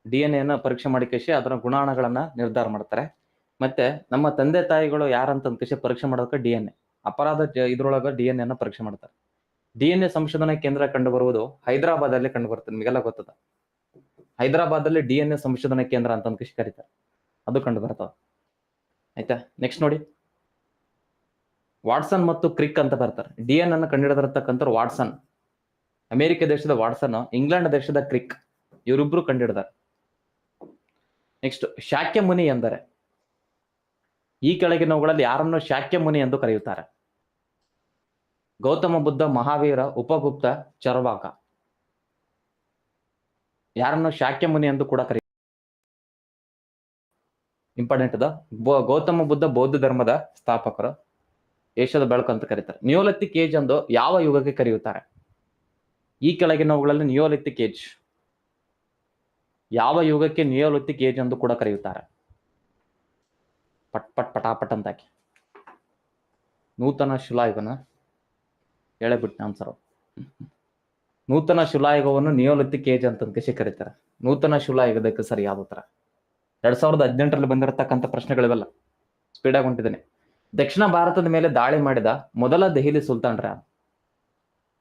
DNA ಪರೀಕ್ಷೆ ಮಾಡಿ ಕೃಷಿ ಅದರ ಗುಣಾಣುಗಳನ್ನ ನಿರ್ಧಾರ ಮಾಡ್ತಾರೆ. ಮತ್ತೆ ನಮ್ಮ ತಂದೆ ತಾಯಿಗಳು ಯಾರಂತ ಕೃಷಿ ಪರೀಕ್ಷೆ ಮಾಡೋದಕ್ಕೆ DNA ಅಪರಾಧ ಇದ್ರೊಳಗ DNA ಪರೀಕ್ಷೆ ಮಾಡ್ತಾರೆ. DNA ಸಂಶೋಧನಾ ಕೇಂದ್ರ ಕಂಡು ಬರುವುದು ಹೈದರಾಬಾದ್ ಅಲ್ಲಿ ಕಂಡು ಬರ್ತದೆ. ನಿಮಗೆಲ್ಲ ಗೊತ್ತದ, ಹೈದರಾಬಾದ್ ಅಲ್ಲಿ DNA ಸಂಶೋಧನಾ ಕೇಂದ್ರ ಅಂತ ಕೃಷಿ ಕರೀತಾರೆ, ಅದು ಕಂಡು ಬರ್ತದ. ಆಯ್ತಾ? ನೆಕ್ಸ್ಟ್ ನೋಡಿ, ವಾಟ್ಸನ್ ಮತ್ತು ಕ್ರಿಕ್ ಅಂತ ಬರ್ತಾರೆ. DNA ಕಂಡುಹಿಡಿದಿರತಕ್ಕಂಥ ವಾಟ್ಸನ್, ಅಮೆರಿಕ ದೇಶದ ವಾಟ್ಸನ್, ಇಂಗ್ಲೆಂಡ್ ದೇಶದ ಕ್ರಿಕ್, ಇವರಿಬ್ರು ಕಂಡುಹಿಡಿದಾರೆ. ನೆಕ್ಸ್ಟ್, ಶಾಕ್ಯ ಮುನಿ ಎಂದರೆ? ಈ ಕೆಳಗಿನವುಗಳಲ್ಲಿ ಯಾರನ್ನು ಶಾಕ್ಯ ಮುನಿ ಎಂದು ಕರೆಯುತ್ತಾರೆ? ಗೌತಮ ಬುದ್ಧ, ಮಹಾವೀರ, ಉಪಗುಪ್ತ, ಚರವಾಕ. ಯಾರನ್ನು ಶಾಕ್ಯ ಮುನಿ ಎಂದು ಕೂಡ ಕರೆಯುತ್ತಾರೆ? ಇಂಪಾರ್ಟೆಂಟ್ ಅದ. ಗೌತಮ ಬುದ್ಧ ಬೌದ್ಧ ಧರ್ಮದ ಸ್ಥಾಪಕರು, ಏಷ್ಯಾದ ಬೆಳಕು ಅಂತ ಕರೀತಾರೆ. ನಿಯೋಲಿಥಿಕ್ ಏಜ್ ಎಂದು ಯಾವ ಯುಗಕ್ಕೆ ಕರೆಯುತ್ತಾರೆ? ಈ ಕೆಳಗಿನವುಗಳಲ್ಲಿ ನಿಯೋಲಿಥಿಕ್ ಏಜ್ ಯಾವ ಯುಗಕ್ಕೆ ನಿಯೋಲಿಥಿಕ್ ಏಜ್ ಎಂದು ಕೂಡ ಕರೆಯುತ್ತಾರೆ? ಪಟ್ ಪಟ್ ಪಟಾಪಟ್ ಅಂತಾಕಿ. ನೂತನ ಶಿಲಾಯುಗನ ಹೇಳಬಿಟ್ಟು ಆನ್ಸರ್. ನೂತನ ಶಿಲಾಯುಗವನ್ನು ನಿಯೋಲಿಥಿಕ್ ಏಜ್ ಅಂತ ಕರೀತಾರೆ. ನೂತನ ಶಿಲಾಯುಗದಕ್ಕೆ ಸರಿಯಾದ ಉತ್ತರ. 2018ರಲ್ಲಿ ಬಂದಿರತಕ್ಕಂಥ ಪ್ರಶ್ನೆಗಳಿವೆಲ್ಲ. ಸ್ಪೀಡಾಗಿ ಹೊಂಟಿದ್ದೇನೆ. ದಕ್ಷಿಣ ಭಾರತದ ಮೇಲೆ ದಾಳಿ ಮಾಡಿದ ಮೊದಲ ದೆಹಲಿ ಸುಲ್ತಾನ್ರ?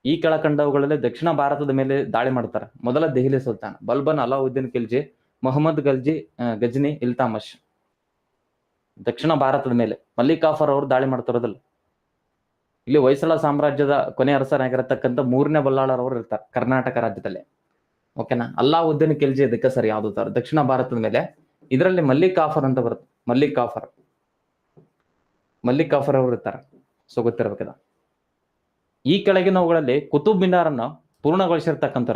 ಈ ಕೆಳಕಂಡವುಗಳಲ್ಲಿ ದಕ್ಷಿಣ ಭಾರತದ ಮೇಲೆ ದಾಳಿ ಮಾಡ್ತಾರೆ ಮೊದಲ ದೆಹಲಿ ಸುಲ್ತಾನ್. ಬಲ್ಬನ್, ಅಲಾವುದ್ದೀನ್ ಖಿಲ್ಜಿ, ಮೊಹಮ್ಮದ್ ಗಜ್ನಿ, ಇಲ್ತಾಮಶ್. ದಕ್ಷಿಣ ಭಾರತದ ಮೇಲೆ ಮಲ್ಲಿಕಾಫರ್ ಅವರು ದಾಳಿ ಮಾಡ್ತಿರೋದಿಲ್ಲ. ಇಲ್ಲಿ ಹೊಯ್ಸಳ ಸಾಮ್ರಾಜ್ಯದ ಕೊನೆ ಅರಸನಾಗಿರತಕ್ಕಂಥ 3ನೇ ಬಲ್ಲಾಳರವರು ಇರ್ತಾರೆ ಕರ್ನಾಟಕ ರಾಜ್ಯದಲ್ಲಿ. ಓಕೆನಾ? ಅಲಾವುದ್ದೀನ್ ಖಿಲ್ಜಿ ಇದಕ್ಕೆ ಸರಿ ಯಾವ್ದು ಉತ್ತರ? ದಕ್ಷಿಣ ಭಾರತದ ಮೇಲೆ. ಇದರಲ್ಲಿ ಮಲ್ಲಿಕಾಫರ್ ಅಂತ ಬರುತ್ತೆ. ಮಲ್ಲಿಕಾಫರ್ ಅವರು ಇರ್ತಾರೆ. ಸೊ ಗೊತ್ತಿರ್ಬೇಕದ. ಈ ಕೆಳಗಿನವುಗಳಲ್ಲಿ ಕುತುಬ್ ಮಿನಾರ್ ಅನ್ನು ಪೂರ್ಣಗೊಳಿಸಿರ್ತಕ್ಕಂಥ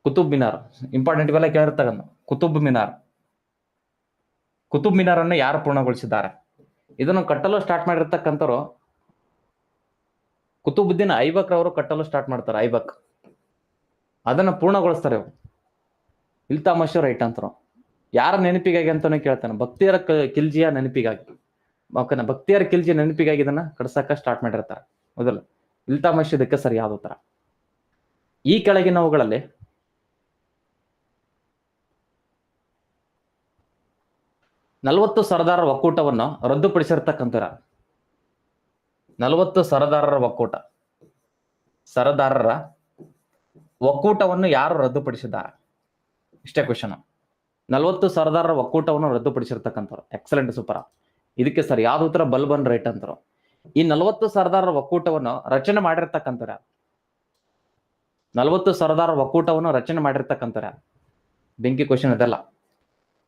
ಕುತುಬ್ ಮಿನಾರ್ ಇಂಪಾರ್ಟೆಂಟ್ ಇವೆಲ್ಲ ಕೇಳಿರ್ತಕ್ಕಂಥ ಕುತುಬ್ ಮಿನಾರ್ ಅನ್ನು ಯಾರು ಪೂರ್ಣಗೊಳಿಸಿದ್ದಾರೆ? ಇದನ್ನು ಕಟ್ಟಲು ಸ್ಟಾರ್ಟ್ ಮಾಡಿರ್ತಕ್ಕಂಥವ್ರು ಕುತುಬುದ್ದೀನ್ ಐಬಕ್ ರವರು ಕಟ್ಟಲು ಸ್ಟಾರ್ಟ್ ಮಾಡ್ತಾರೆ. ಐಬಕ್ ಅದನ್ನ ಪೂರ್ಣಗೊಳಿಸ್ತಾರೆ. ಇಲ್ತಾಮಶ್ ರೈಟ್ ಅಂತಾರೆ. ಯಾರ ನೆನಪಿಗಾಗಿ ಅಂತಾನೆ ಕೇಳ್ತಾನೆ? ಬಕ್ತಿಯರ ಖಿಲ್ಜಿಯ ನೆನಪಿಗಾಗಿ. ಓಕೆನಾ? ಬಕ್ತಿಯರ ಖಿಲ್ಜಿ ನೆನಪಿಗಾಗಿ ಇದನ್ನ ಕಟ್ಸಕ ಸ್ಟಾರ್ಟ್ ಮಾಡಿರ್ತಾರೆ. ಹೌದಲ್ಲ? ಇಲ್ತಾಮಶ್ ಇದಕ್ಕೆ ಸರಿಯಾದ ಉತ್ತರ. ಈ ಕೆಳಗಿನವುಗಳಲ್ಲಿ 40 ಸರದಾರರ ಒಕ್ಕೂಟವನ್ನು ರದ್ದುಪಡಿಸಿರ್ತಕ್ಕಂಥ 40 ಸರದಾರರ ಒಕ್ಕೂಟವನ್ನು ಯಾರು ರದ್ದುಪಡಿಸಿದ್ದಾರೆ? ಇಷ್ಟೇ ಕ್ವಶನ್. 40 ಸರದಾರರ ಒಕ್ಕೂಟವನ್ನು ರದ್ದುಪಡಿಸಿರ್ತಕ್ಕಂಥವ್ರು. Excellent, super. ಇದಕ್ಕೆ ಸರಿ ಯಾವ್ದು ಉತ್ತರ? ಬಲ್ಬನ್ ರೈಟ್ ಅಂತಾರೆ. ಈ 40 ಸರದಾರರ ಒಕ್ಕೂಟವನ್ನು ರಚನೆ ಮಾಡಿರ್ತಕ್ಕಂಥವ್ರ? 40 ಸರದಾರರ ಒಕ್ಕೂಟವನ್ನು ರಚನೆ ಮಾಡಿರ್ತಕ್ಕಂಥವ್ರ? ಬೆಂಕಿ ಕ್ವಶನ್ ಇದೆಲ್ಲ.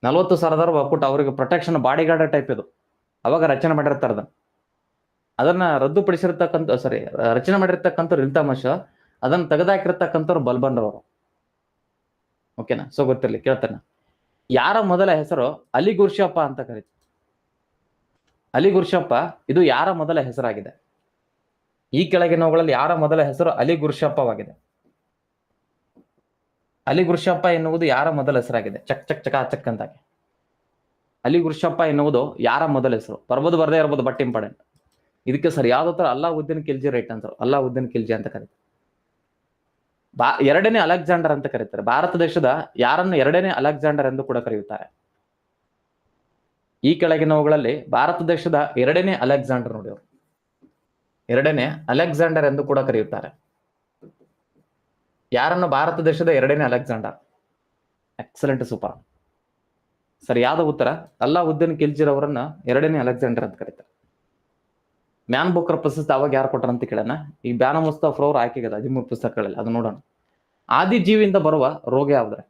40 ಸರದಾರ ಒಕ್ಕೂಟ ಅವರಿಗೆ ಪ್ರೊಟೆಕ್ಷನ್ ಬಾಡಿಗಾರ್ಡ್ ಟೈಪ್ ಇದು. ಅವಾಗ ರಚನೆ ಮಾಡಿರ್ತಾರ. ಅದನ್ನ ರಚನೆ ಮಾಡಿರ್ತಕ್ಕಂಥವ್ರು ಇಲ್ತಾಮಶ್. ಅದನ್ನ ತೆಗೆದಾಕಿರ್ತಕ್ಕಂಥವ್ರು ಬಲ್ಬನ್ ರವರು. ಓಕೆನಾ? ಸೊ ಗೊತ್ತಿರಲಿ, ಕೇಳ್ತಾನೆ. ಯಾರ ಮೊದಲ ಹೆಸರು ಅಲಿ ಗುರ್ಷಪ್ಪ ಅಂತ ಕರೀತಾರೆ? ಅಲಿ ಗುರ್ಷಪ್ಪ ಇದು ಯಾರ ಮೊದಲ ಹೆಸರಾಗಿದೆ? ಈ ಕೆಳಗಿನವುಗಳಲ್ಲಿ ಯಾರ ಮೊದಲ ಹೆಸರು ಅಲಿ ಗುರ್ಷಪ್ಪವಾಗಿದೆ? ಅಲಿ ಗುರ್ಷಪ್ಪ ಎನ್ನುವುದು ಯಾರ ಮೊದಲ ಹೆಸರಾಗಿದೆ? ಚಕ್ ಚಕ್ ಚಕ ಚಕ್ ಅಂತಾಗಿ. ಅಲಿ ಗುರ್ಷಪ್ಪ ಎನ್ನುವುದು ಯಾರ ಮೊದಲ ಹೆಸರು? ಬರ್ಬೋದು, ಬರ್ದೇ ಇರ್ಬೋದು, ಬಟ್ ಇಂಪಾರ್ಟೆಂಟ್. ಇದಕ್ಕೆ ಸರಿ ಯಾವ್ದು ಉತ್ತರ? ಅಲಾವುದ್ದೀನ್ ಖಿಲ್ಜಿ ರೈಟ್ ಅಂತಾರೆ. ಅಲಾವುದ್ದೀನ್ ಖಿಲ್ಜಿ ಅಂತ ಕರೀತಾರೆ. ಎರಡನೇ ಅಲೆಕ್ಸಾಂಡರ್ ಅಂತ ಕರೀತಾರೆ. ಭಾರತ ದೇಶದ ಯಾರನ್ನು ಎರಡನೇ ಅಲೆಕ್ಸಾಂಡರ್ ಎಂದು ಕೂಡ ಕರೆಯುತ್ತಾರೆ? ಈ ಕೆಳಗಿನವುಗಳಲ್ಲಿ ಭಾರತ ದೇಶದ ಎರಡನೇ ಅಲೆಕ್ಸಾಂಡರ್ ನೋಡಿ, ಅವರು ಎರಡನೇ ಅಲೆಕ್ಸಾಂಡರ್ ಎಂದು ಕೂಡ ಕರೆಯುತ್ತಾರೆ. ಯಾರನ್ನು ಭಾರತ ದೇಶದ ಎರಡನೇ ಅಲೆಕ್ಸಾಂಡರ್? Excellent, super. ಸರಿ ಯಾವ್ದು ಉತ್ತರ? ಅಲಾವುದ್ದೀನ್ ಖಿಲ್ಜಿರವರನ್ನ ಎರಡನೇ ಅಲೆಕ್ಸಾಂಡರ್ ಅಂತ ಕರೀತಾರೆ. ಮ್ಯಾನ್ ಬುಕರ್ ಪ್ರಶಸ್ತಿ ಅವಾಗ ಯಾರು ಕೊಟ್ಟರು ಅಂತ ಕೇಳೋಣ. ಈ ಬ್ಯಾನ ಮುಸ್ತಫರ್ ಅವರು ಆಯ್ಕೆಗದ 13 ಪುಸ್ತಕಗಳಲ್ಲಿ, ಅದು ನೋಡೋಣ. ಆದಿಜೀವಿಯಿಂದ ಬರುವ ರೋಗ ಯಾವ್ದ್ರೆ?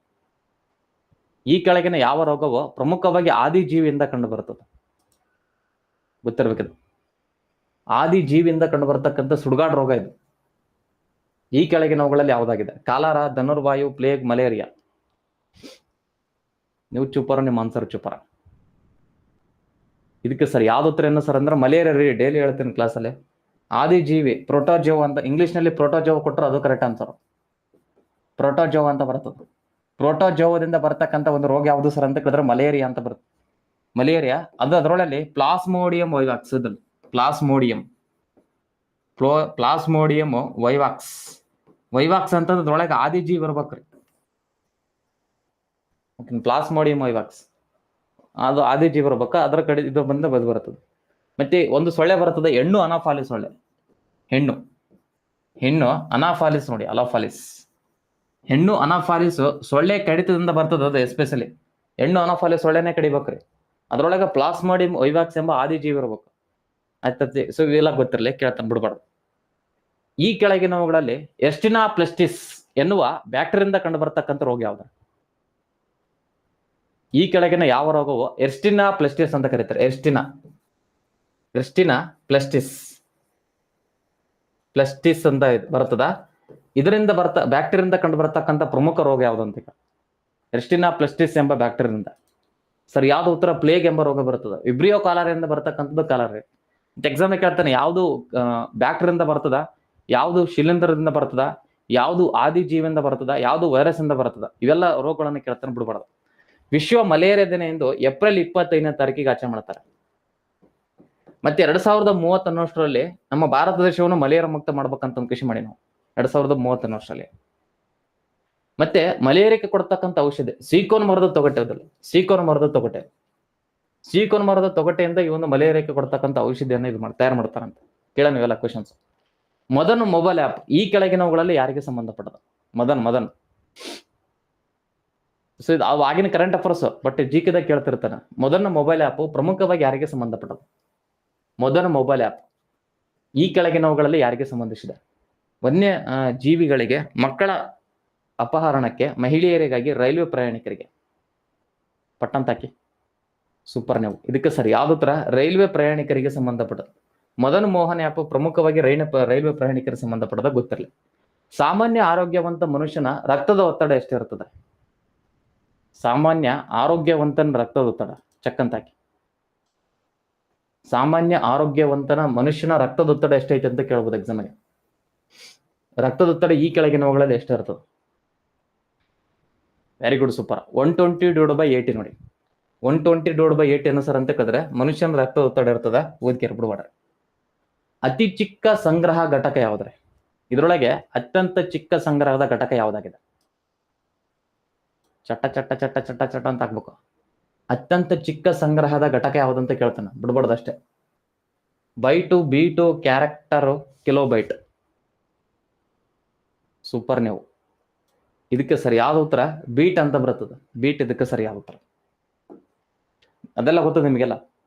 ಈ ಕೆಳಗಿನ ಯಾವ ರೋಗವು ಪ್ರಮುಖವಾಗಿ ಆದಿಜೀವಿಯಿಂದ ಕಂಡು ಬರುತ್ತದೆ? ಗೊತ್ತಿರ್ಬೇಕಿದು. ಆದಿಜೀವಿಯಿಂದ ಕಂಡು ಬರತಕ್ಕಂಥ ಸುಡುಗಾಡು ರೋಗ ಇದು. ಈ ಕೆಳಗಿನವುಗಳಲ್ಲಿ ಯಾವುದಾಗಿದೆ? Cholera, ಧನುರ್ವಾಯು, plague, malaria. ನೀವು ಚುಪ್ಪರ, ನಿಮ್ಮ ಆನ್ಸರ್ ಚುಪ್ಪರ. ಇದಕ್ಕೆ ಸರ್ ಯಾವ್ದು ಉತ್ತರ ಏನು ಸರ್ ಅಂದ್ರೆ ಮಲೇರಿಯಾ ರೀ. ಡೈಲಿ ಹೇಳ್ತೀನಿ ಕ್ಲಾಸಲ್ಲಿ. ಆದಿಜೀವಿ ಪ್ರೋಟೋಜೋವ್ ಅಂತ ಇಂಗ್ಲಿಷ್ನಲ್ಲಿ ಪ್ರೋಟೋಜೋವ್ ಕೊಟ್ಟರು, ಅದು ಕರೆಕ್ಟ್ ಆನ್ಸರ್. ಪ್ರೋಟೋಜೋವ್ ಅಂತ ಬರ್ತದೆ. ಪ್ರೋಟೋಜೋವದಿಂದ ಬರ್ತಕ್ಕಂಥ ಒಂದು ರೋಗ ಯಾವುದು ಸರ್ ಅಂತ ಕೇಳಿದ್ರೆ ಮಲೇರಿಯಾ ಅಂತ ಬರುತ್ತೆ. ಮಲೇರಿಯಾ ಅದು ಅದರೊಳಗೆ ಪ್ಲಾಸ್ಮೋಡಿಯಂ ವೈವಾಕ್ಸ್. ಪ್ಲಾಸ್ಮೋಡಿಯಂ ವೈವಾಕ್ಸ್ ಅಂತಂದ್ರೆ ಅದ್ರೊಳಗೆ ಆದಿಜೀವಿ ಬರ್ಬೇಕ್ರಿ. ಪ್ಲಾಸ್ಮೋಡಿಯಂ ವೈವಾಕ್ಸ್ ಅದು ಆದಿಜೀವಿ ಬರ್ಬೇಕ. ಅದರ ಕಡೆ ಇದು ಬಂದ ಬರ್ತದೆ. ಮತ್ತೆ ಒಂದು ಸೊಳ್ಳೆ ಬರ್ತದೆ, ಹೆಣ್ಣು ಅನಾಫಾಲಿಸ್ ಸೊಳ್ಳೆ. ಹೆಣ್ಣು ಅನಾಫಾಲಿಸ್ ನೋಡಿ, ಅಲಾಫಾಲಿಸ್. ಹೆಣ್ಣು ಅನಾಫಾಲಿಸ್ ಸೊಳ್ಳೆ ಕಡಿತದಿಂದ ಬರ್ತದೆ. ಅದು ಎಸ್ಪೆಷಲಿ ಹೆಣ್ಣು ಅನಾಫಾಲಿಸ್ ಸೊಳ್ಳೆನೇ ಕಡಿಬೇಕ್ರಿ. ಅದ್ರೊಳಗೆ ಪ್ಲಾಸ್ಮೋಡಿಯಂ ವೈವಾಕ್ಸ್ ಎಂಬ ಆದಿಜೀವಿ ಇರ್ಬೇಕು. ಆಯ್ತತಿ. ಸೊ ಇವೆಲ್ಲ ಗೊತ್ತಿರಲಿ, ಕೇಳ್ತಾನೆ, ಬಿಡ್ಬಾರ್ದು. ಈ ಕೆಳಗಿನವುಗಳಲ್ಲಿ ಎಸ್ಟಿನಾ ಪ್ಲೆಸ್ಟಿಸ್ ಎನ್ನುವ ಬ್ಯಾಕ್ಟೀರಿಯಿಂದ ಕಂಡು ಬರ್ತಕ್ಕಂಥ ರೋಗ ಯಾವ್ದು? ಈ ಕೆಳಗಿನ ಯಾವ ರೋಗವು ಎಸ್ಟಿನಾ ಪ್ಲೆಸ್ಟಿಸ್ ಅಂತ ಕರೀತಾರೆ? ಎಸ್ಟಿನಾ ಪ್ಲೆಸ್ಟಿಸ್ ಅಂತ ಬರ್ತದ. ಇದರಿಂದ ಬ್ಯಾಕ್ಟೀರಿಯಿಂದ ಕಂಡು ಬರ್ತಕ್ಕಂಥ ಪ್ರಮುಖ ರೋಗ ಯಾವುದು ಅಂತ? ಎಸ್ಟಿನಾ ಪ್ಲೆಸ್ಟಿಸ್ ಎಂಬ ಬ್ಯಾಕ್ಟೀರಿಯಿಂದ ಸರ್ ಯಾವ್ದು ಉತ್ತರ? ಪ್ಲೇಗ್ ಎಂಬ ರೋಗ ಬರ್ತದ. ವಿಬ್ರಿಯೋ ಕಾಲಾರಿಂದ ಬರ್ತಕ್ಕಂಥದ್ದು ಕಾಲಾರೆ. ಎಕ್ಸಾಮ್ ಕೇಳ್ತಾನೆ, ಯಾವ್ದು ಬ್ಯಾಕ್ಟೀರಿಯಿಂದ ಬರ್ತದ, ಯಾವ್ದು ಶಿಲೀಂಧ್ರದಿಂದ ಬರ್ತದ, ಯಾವುದು ಆದಿ ಜೀವಿಯಿಂದ ಬರ್ತದ, ಯಾವುದು ವೈರಸ್ ಇಂದ ಬರ್ತದ, ಇವೆಲ್ಲ ರೋಗಗಳನ್ನು ಕೇಳ್ತಾನೆ ಬಿಡಬಾರ್ದು. ವಿಶ್ವ ಮಲೇರಿಯಾ ದಿನ ಎಂದು ಏಪ್ರಿಲ್ 25ನೇ ತಾರೀಕಿಗೆ ಆಚರಣೆ ಮಾಡ್ತಾರೆ. ಮತ್ತೆ 2030 ನಮ್ಮ ಭಾರತ ದೇಶವನ್ನು ಮಲೇರಿಯಾ ಮುಕ್ತ ಮಾಡ್ಬೇಕಂತ ಒಂದು ಕೃಷಿ ಮಾಡಿ ನಾವು 2030 ಮತ್ತೆ ಮಲೇರಿಯಾಕ್ಕೆ ಕೊಡ್ತಕ್ಕಂಥ ಔಷಧಿ ಸೀಕೋನ್ ಮರದ ತೊಗಟೆ. ಸೀಕೋನ್ ಮರದ ತೊಗಟೆ, ಸೀಕೋನ್ ಮರದ ತೊಗಟೆಯಿಂದ ಈ ಒಂದು ಮಲೇರಿಯಾಕ್ಕೆ ಕೊಡ್ತಕ್ಕಂಥ ಔಷಧಿಯನ್ನು ಇದು ತಯಾರು ಮಾಡ್ತಾರಂತೆ. ಕೇಳ ನೀವೆಲ್ಲ ಕ್ವಶನ್ಸ್. ಮದನ್ ಮೊಬೈಲ್ ಆ್ಯಪ್ ಈ ಕೆಳಗಿನವುಗಳಲ್ಲಿ ಯಾರಿಗೆ ಸಂಬಂಧಪಟ್ಟದ? ಮದನ್ ಸೊ ಇದು ಆಗಿನ ಕರೆಂಟ್ ಅಫೇರ್ಸ್, ಬಟ್ ಜಿಕೆದಾಗ ಕೇಳ್ತಿರ್ತಾನೆ. ಮೊದಲ ಮೊಬೈಲ್ ಆ್ಯಪ್ ಪ್ರಮುಖವಾಗಿ ಯಾರಿಗೆ ಸಂಬಂಧಪಟ್ಟದು? ಮೊದಲ ಮೊಬೈಲ್ ಆ್ಯಪ್ ಈ ಕೆಳಗಿನವುಗಳಲ್ಲಿ ಯಾರಿಗೆ ಸಂಬಂಧಿಸಿದೆ? ವನ್ಯ ಜೀವಿಗಳಿಗೆ, ಮಕ್ಕಳ ಅಪಹರಣಕ್ಕೆ, ಮಹಿಳೆಯರಿಗಾಗಿ, ರೈಲ್ವೆ ಪ್ರಯಾಣಿಕರಿಗೆ. ಪಟ್ಟಂತಾಕಿ ಸೂಪರ್. ನೀವು ಇದಕ್ಕೆ ಸರಿ ಯಾವ್ದು ಉತ್ತರ? ರೈಲ್ವೆ ಪ್ರಯಾಣಿಕರಿಗೆ ಸಂಬಂಧಪಟ್ಟದ್ದು. ಮದನ್ ಮೋಹನ್ ಆ್ಯಪ್ ಪ್ರಮುಖವಾಗಿ ರೈಲ್ವೆ ಪ್ರಯಾಣಿಕರಿಗೆ ಸಂಬಂಧಪಟ್ಟದ ಗೊತ್ತಿರಲಿ. ಸಾಮಾನ್ಯ ಆರೋಗ್ಯವಂತ ಮನುಷ್ಯನ ರಕ್ತದ ಒತ್ತಡ ಎಷ್ಟಿರ್ತದೆ? ಸಾಮಾನ್ಯ ಆರೋಗ್ಯವಂತನ ರಕ್ತದ ಒತ್ತಡ ಚಕ್ಕಂತಾಕಿ. ಸಾಮಾನ್ಯ ಆರೋಗ್ಯವಂತನ ಮನುಷ್ಯನ ರಕ್ತದೊತ್ತಡ ಎಷ್ಟೈತೆ ಅಂತ ಕೇಳ್ಬೋದು ಎಕ್ಸಾಮ್ಗೆ. ರಕ್ತದೊತ್ತಡ ಈ ಕೆಳಗಿನವುಗಳಲ್ಲಿ ಎಷ್ಟಿರ್ತದೆ? Very good, super. 120/80 ನೋಡಿ. 120/80 ಏನು ಸರ್ ಅಂತ ಕೇಳಿದ್ರೆ ಮನುಷ್ಯನ ರಕ್ತದೊತ್ತಡ ಇರ್ತದ. ಓದ್ಕೆ ಬಿಡಬೇಡ. ಅತಿ ಚಿಕ್ಕ ಸಂಗ್ರಹ ಘಟಕ ಯಾವ್ದ್ರೆ? ಇದರೊಳಗೆ ಅತ್ಯಂತ ಚಿಕ್ಕ ಸಂಗ್ರಹದ ಘಟಕ ಯಾವ್ದಾಗಿದೆ? ಚಟ್ಟ ಚಟ್ಟ ಚಟ್ಟ ಚಟ್ಟ ಚಟ್ಟ ಅಂತ ಹಾಕ್ಬೇಕು. ಅತ್ಯಂತ ಚಿಕ್ಕ ಸಂಗ್ರಹದ ಘಟಕ ಯಾವ್ದಂತ ಕೇಳ್ತಾನೆ, ಬಿಡ್ಬಾರ್ದು ಅಷ್ಟೇ. Bite, beat, character, kilobyte. Super. ನೀವು ಇದಕ್ಕೆ ಸರಿಯಾದ ಉತ್ತರ ಬೀಟ್ ಅಂತ ಬರ್ತದೆ. ಬೀಟ್ ಇದಕ್ಕೆ ಸರಿಯಾದ ಉತ್ತರ. ಅದೆಲ್ಲ ಗೊತ್ತದ ನಿಮಗೆಲ್ಲ.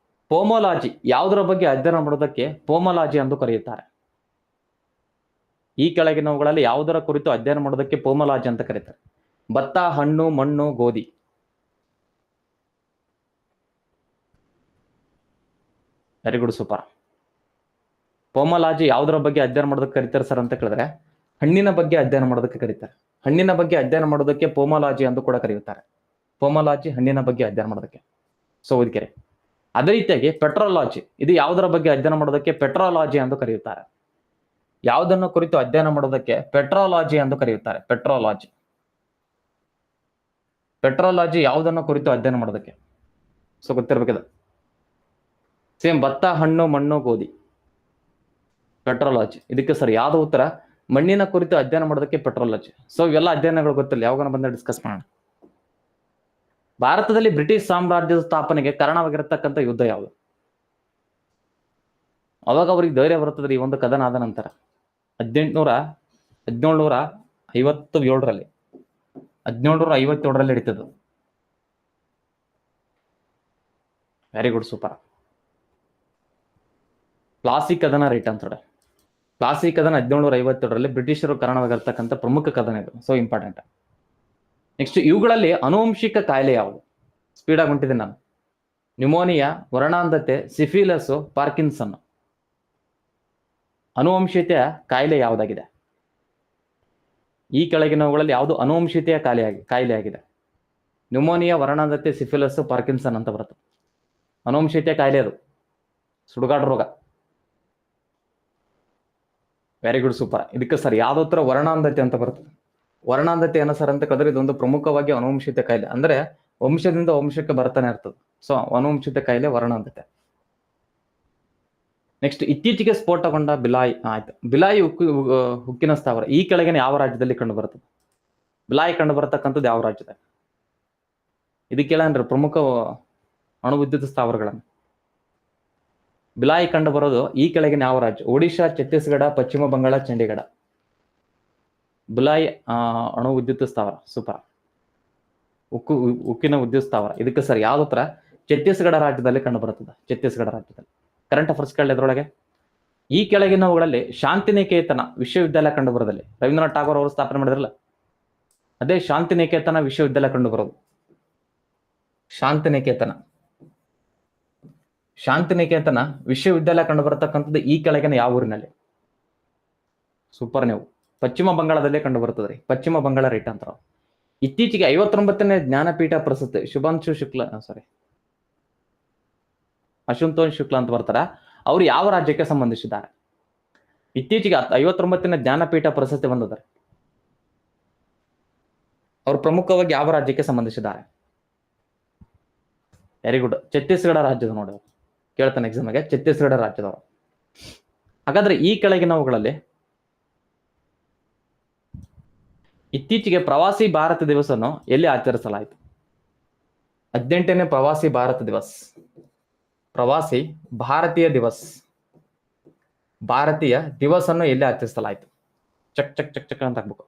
ಪೋಮೋಲಾಜಿ ಯಾವುದರ ಬಗ್ಗೆ ಅಧ್ಯಯನ ಮಾಡೋದಕ್ಕೆ ಪೋಮೋಲಾಜಿ ಎಂದು ಕರೆಯುತ್ತಾರೆ? ಈ ಕೆಳಗಿನವುಗಳಲ್ಲಿ ಯಾವುದರ ಕುರಿತು ಅಧ್ಯಯನ ಮಾಡೋದಕ್ಕೆ ಪೋಮೋಲಾಜಿ ಅಂತ ಕರೀತಾರೆ? ಭತ್ತ, ಹಣ್ಣು, ಮಣ್ಣು, ಗೋಧಿ. Very good, super. ಪೋಮೋಲಾಜಿ ಯಾವುದರ ಬಗ್ಗೆ ಅಧ್ಯಯನ ಮಾಡೋದಕ್ಕೆ ಕರೀತಾರೆ ಸರ್ ಅಂತ ಕೇಳಿದ್ರೆ ಹಣ್ಣಿನ ಬಗ್ಗೆ ಅಧ್ಯಯನ ಮಾಡೋದಕ್ಕೆ ಕರೀತಾರೆ. ಹಣ್ಣಿನ ಬಗ್ಗೆ ಅಧ್ಯಯನ ಮಾಡೋದಕ್ಕೆ ಪೋಮೋಲಾಜಿ ಎಂದು ಕೂಡ ಕರೆಯುತ್ತಾರೆ. ಪೋಮೋಲಾಜಿ ಹಣ್ಣಿನ ಬಗ್ಗೆ ಅಧ್ಯಯನ ಮಾಡೋದಕ್ಕೆ. ಸೊ ಓದ್ಕೆರೆ. ಅದೇ ರೀತಿಯಾಗಿ ಪೆಟ್ರೋಲಾಜಿ, ಇದು ಯಾವುದರ ಬಗ್ಗೆ ಅಧ್ಯಯನ ಮಾಡೋದಕ್ಕೆ ಪೆಟ್ರೋಲಾಜಿ ಎಂದು ಕರೆಯುತ್ತಾರೆ? ಯಾವುದನ್ನು ಕುರಿತು ಅಧ್ಯಯನ ಮಾಡೋದಕ್ಕೆ ಪೆಟ್ರೋಲಾಜಿ ಎಂದು ಕರೆಯುತ್ತಾರೆ? ಪೆಟ್ರೋಲಾಜಿ. ಪೆಟ್ರೋಲಾಜಿ ಯಾವುದನ್ನು ಕುರಿತು ಅಧ್ಯಯನ ಮಾಡೋದಕ್ಕೆ? ಸೊ ಗೊತ್ತಿರ್ಬೇಕಿದೆ. ಸೇಮ್ ಭತ್ತ, ಹಣ್ಣು, ಮಣ್ಣು, ಗೋಧಿ. ಪೆಟ್ರೋಲಾಜಿ ಇದಕ್ಕೆ ಸರಿ ಯಾವ್ದು ಉತ್ತರ? ಮಣ್ಣಿನ ಕುರಿತು ಅಧ್ಯಯನ ಮಾಡೋದಕ್ಕೆ ಪೆಟ್ರೋಲಾಜಿ. ಸೊ ಇವೆಲ್ಲ ಅಧ್ಯಯನಗಳು ಗೊತ್ತಿಲ್ಲ, ಯಾವಾಗ ಬಂದ ಡಿಸ್ಕಸ್ ಮಾಡೋಣ. ಭಾರತದಲ್ಲಿ ಬ್ರಿಟಿಷ್ ಸಾಮ್ರಾಜ್ಯದ ಸ್ಥಾಪನೆಗೆ ಕಾರಣವಾಗಿರತಕ್ಕಂಥ ಯುದ್ಧ ಯಾವುದು? ಅವಾಗ ಅವ್ರಿಗೆ ಧೈರ್ಯ ಬರ್ತದ್ರಿ. ಈ ಒಂದು ಕದನ ಆದ ನಂತರ 1757ರಲ್ಲಿ 1757ರಲ್ಲಿ ನಡೀತದ್ದು. Very good, super. ಪ್ಲಾಸಿ ಕದನ ರೈಟ್ ಅಂತ. ಪ್ಲಾಸಿ ಕದನ 1757ರಲ್ಲಿ ಬ್ರಿಟಿಷರು ಕಾರಣವಾಗಿರ್ತಕ್ಕಂಥ ಪ್ರಮುಖ ಕದನ ಇದು. So important. ನೆಕ್ಸ್ಟ್, ಇವುಗಳಲ್ಲಿ ಆನುವಂಶಿಕ ಕಾಯಿಲೆ ಯಾವುದು? ಸ್ಪೀಡಾಗಿ ಹೊಂಟಿದ್ದೀನಿ ನಾನು. ನ್ಯೂಮೋನಿಯಾ, ವರ್ಣಾಂಧತೆ, ಸಿಫಿಲಿಸ್, ಪಾರ್ಕಿನ್ಸನ್. ಅನುವಂಶೀಯತೆಯ ಕಾಯಿಲೆ ಯಾವುದಾಗಿದೆ? ಈ ಕೆಳಗಿನವುಗಳಲ್ಲಿ ಯಾವುದು ಅನುವಂಶೀಯತೆಯ ಕಾಯಿಲೆ ಆಗಿದೆ? ನ್ಯೂಮೋನಿಯಾ, ವರ್ಣಾಂಧತೆ, ಸಿಫಿಲಿಸ್, ಪಾರ್ಕಿನ್ಸನ್ ಅಂತ ಬರುತ್ತೆ. ಅನುವಂಶೀಯತೆಯ ಕಾಯಿಲೆ ಅದು, ಸುಡುಗಾಡು ರೋಗ. Very good, super. ಇದಕ್ಕೆ ಸರ್ ಯಾವ್ದು ಉತ್ತರ? ವರ್ಣಾಂಧತೆ ಅಂತ ಬರ್ತದೆ. ವರ್ಣಾಂಧತೆ ಏನೋ ಸರ್ ಅಂತ ಕದ್ರೆ ಇದೊಂದು ಪ್ರಮುಖವಾಗಿ ಅನುವಂಶಿತ ಕಾಯಿಲೆ, ಅಂದ್ರೆ ವಂಶದಿಂದ ವಂಶಕ್ಕೆ ಬರ್ತಾನೆ ಇರ್ತದೆ. ಸೊ ಅನುವಂಶಿತ ಕಾಯಿಲೆ ವರ್ಣಾಂಧತೆ. ನೆಕ್ಸ್ಟ್, ಇತ್ತೀಚೆಗೆ ಸ್ಫೋಟಗೊಂಡ ಬಿಲಾಯಿ. ಆಯ್ತು, ಬಿಲಾಯಿ ಉಕ್ಕಿನ ಸ್ಥಾವರ ಈ ಕೆಳಗಿನ ಯಾವ ರಾಜ್ಯದಲ್ಲಿ ಕಂಡು ಬರ್ತದೆ? ಬಿಲಾಯಿ ಕಂಡು ಬರತಕ್ಕಂಥದ್ದು ಯಾವ ರಾಜ್ಯದಾಗ? ಇದಕ್ಕೆಲ್ಲ ಪ್ರಮುಖ ಅಣು ವಿದ್ಯುತ್ ಸ್ಥಾವರಗಳನ್ನು ಬಿಲಾಯಿ ಕಂಡು ಬರೋದು ಈ ಕೆಳಗಿನ ಯಾವ ರಾಜ್ಯ? ಒಡಿಶಾ, ಛತ್ತೀಸ್ಗಢ, ಪಶ್ಚಿಮ ಬಂಗಾಳ, ಚಂಡೀಗಢ. ಬಿಲಾಯಿ ಅಣು ವಿದ್ಯುತ್ ಸ್ಥಾವರ. ಸೂಪರ್. ಉಕ್ಕಿನ ವಿದ್ಯುತ್ ಸ್ಥಾವರ ಇದಕ್ಕೆ ಸರ್ ಯಾವ್ದು ಉತ್ತರ? ಛತ್ತೀಸ್ಗಢ ರಾಜ್ಯದಲ್ಲಿ ಕಂಡು ಬರುತ್ತದೆ. ಛತ್ತೀಸ್ಗಢ ರಾಜ್ಯದಲ್ಲಿ. ಕರೆಂಟ್ ಅಫೇರ್ಸ್ ಕೇಳಿ ಇದ್ರೊಳಗೆ. ಈ ಕೆಳಗಿನವುಗಳಲ್ಲಿ ಶಾಂತಿನಿಕೇತನ ವಿಶ್ವವಿದ್ಯಾಲಯ ಕಂಡು ಬರೋದಲ್ಲಿ ರವೀಂದ್ರನಾಥ್ ಟಾಗೋರ್ ಅವರು ಸ್ಥಾಪನೆ ಮಾಡಿದ್ರಲ್ಲ, ಅದೇ ಶಾಂತಿನಿಕೇತನ ವಿಶ್ವವಿದ್ಯಾಲಯ ಕಂಡು ಬರೋದು. ಶಾಂತಿನಿಕೇತನ ವಿಶ್ವವಿದ್ಯಾಲಯ ಕಂಡು ಬರತಕ್ಕಂಥದ್ದು ಈ ಕೆಳಗಿನ ಯಾವ ಊರಿನಲ್ಲಿ? ಸೂಪರ್. ನೀವು ಪಶ್ಚಿಮ ಬಂಗಾಳದಲ್ಲೇ ಕಂಡು ಬರ್ತದ್ರಿ. ಪಶ್ಚಿಮ ಬಂಗಾಳ ರೈಟ್ ಅಂತಾರ. ಇತ್ತೀಚೆಗೆ 59ನೇ ಜ್ಞಾನಪೀಠ ಪ್ರಶಸ್ತಿ ಅಶುತೋಷ್ ಶುಕ್ಲ ಅಂತ ಬರ್ತಾರ. ಅವ್ರು ಯಾವ ರಾಜ್ಯಕ್ಕೆ ಸಂಬಂಧಿಸಿದ್ದಾರೆ? ಇತ್ತೀಚೆಗೆ 59ನೇ ಜ್ಞಾನಪೀಠ ಪ್ರಶಸ್ತಿ ಬಂದಿದ್ದಾರೆ. ಅವರು ಪ್ರಮುಖವಾಗಿ ಯಾವ ರಾಜ್ಯಕ್ಕೆ ಸಂಬಂಧಿಸಿದ್ದಾರೆ? ವೆರಿ ಗುಡ್, ಛತ್ತೀಸ್ಗಢ ರಾಜ್ಯದ ನೋಡಿ, ಕೇಳ್ತಾನೆ ಎಕ್ಸಾಮ್ಗೆ, ಛತ್ತೀಸ್ಗಢ ರಾಜ್ಯದವರು. ಹಾಗಾದ್ರೆ ಈ ಕೆಳಗಿನವುಗಳಲ್ಲಿ ಇತ್ತೀಚೆಗೆ ಪ್ರವಾಸಿ ಭಾರತ ದಿವಸವನ್ನು ಎಲ್ಲಿ ಆಚರಿಸಲಾಯಿತು? 18ನೇ ಪ್ರವಾಸಿ ಭಾರತ ದಿವಸ್, ಪ್ರವಾಸಿ ಭಾರತೀಯ ದಿವಸ್, ಭಾರತೀಯ ದಿವಸ್ ಅನ್ನು ಎಲ್ಲಿ ಆಚರಿಸಲಾಯಿತು? ಚಕ್ ಚಕ್ ಚಕ್ ಚಕ್ ಅಂತ ಹಾಕ್ಬೇಕು.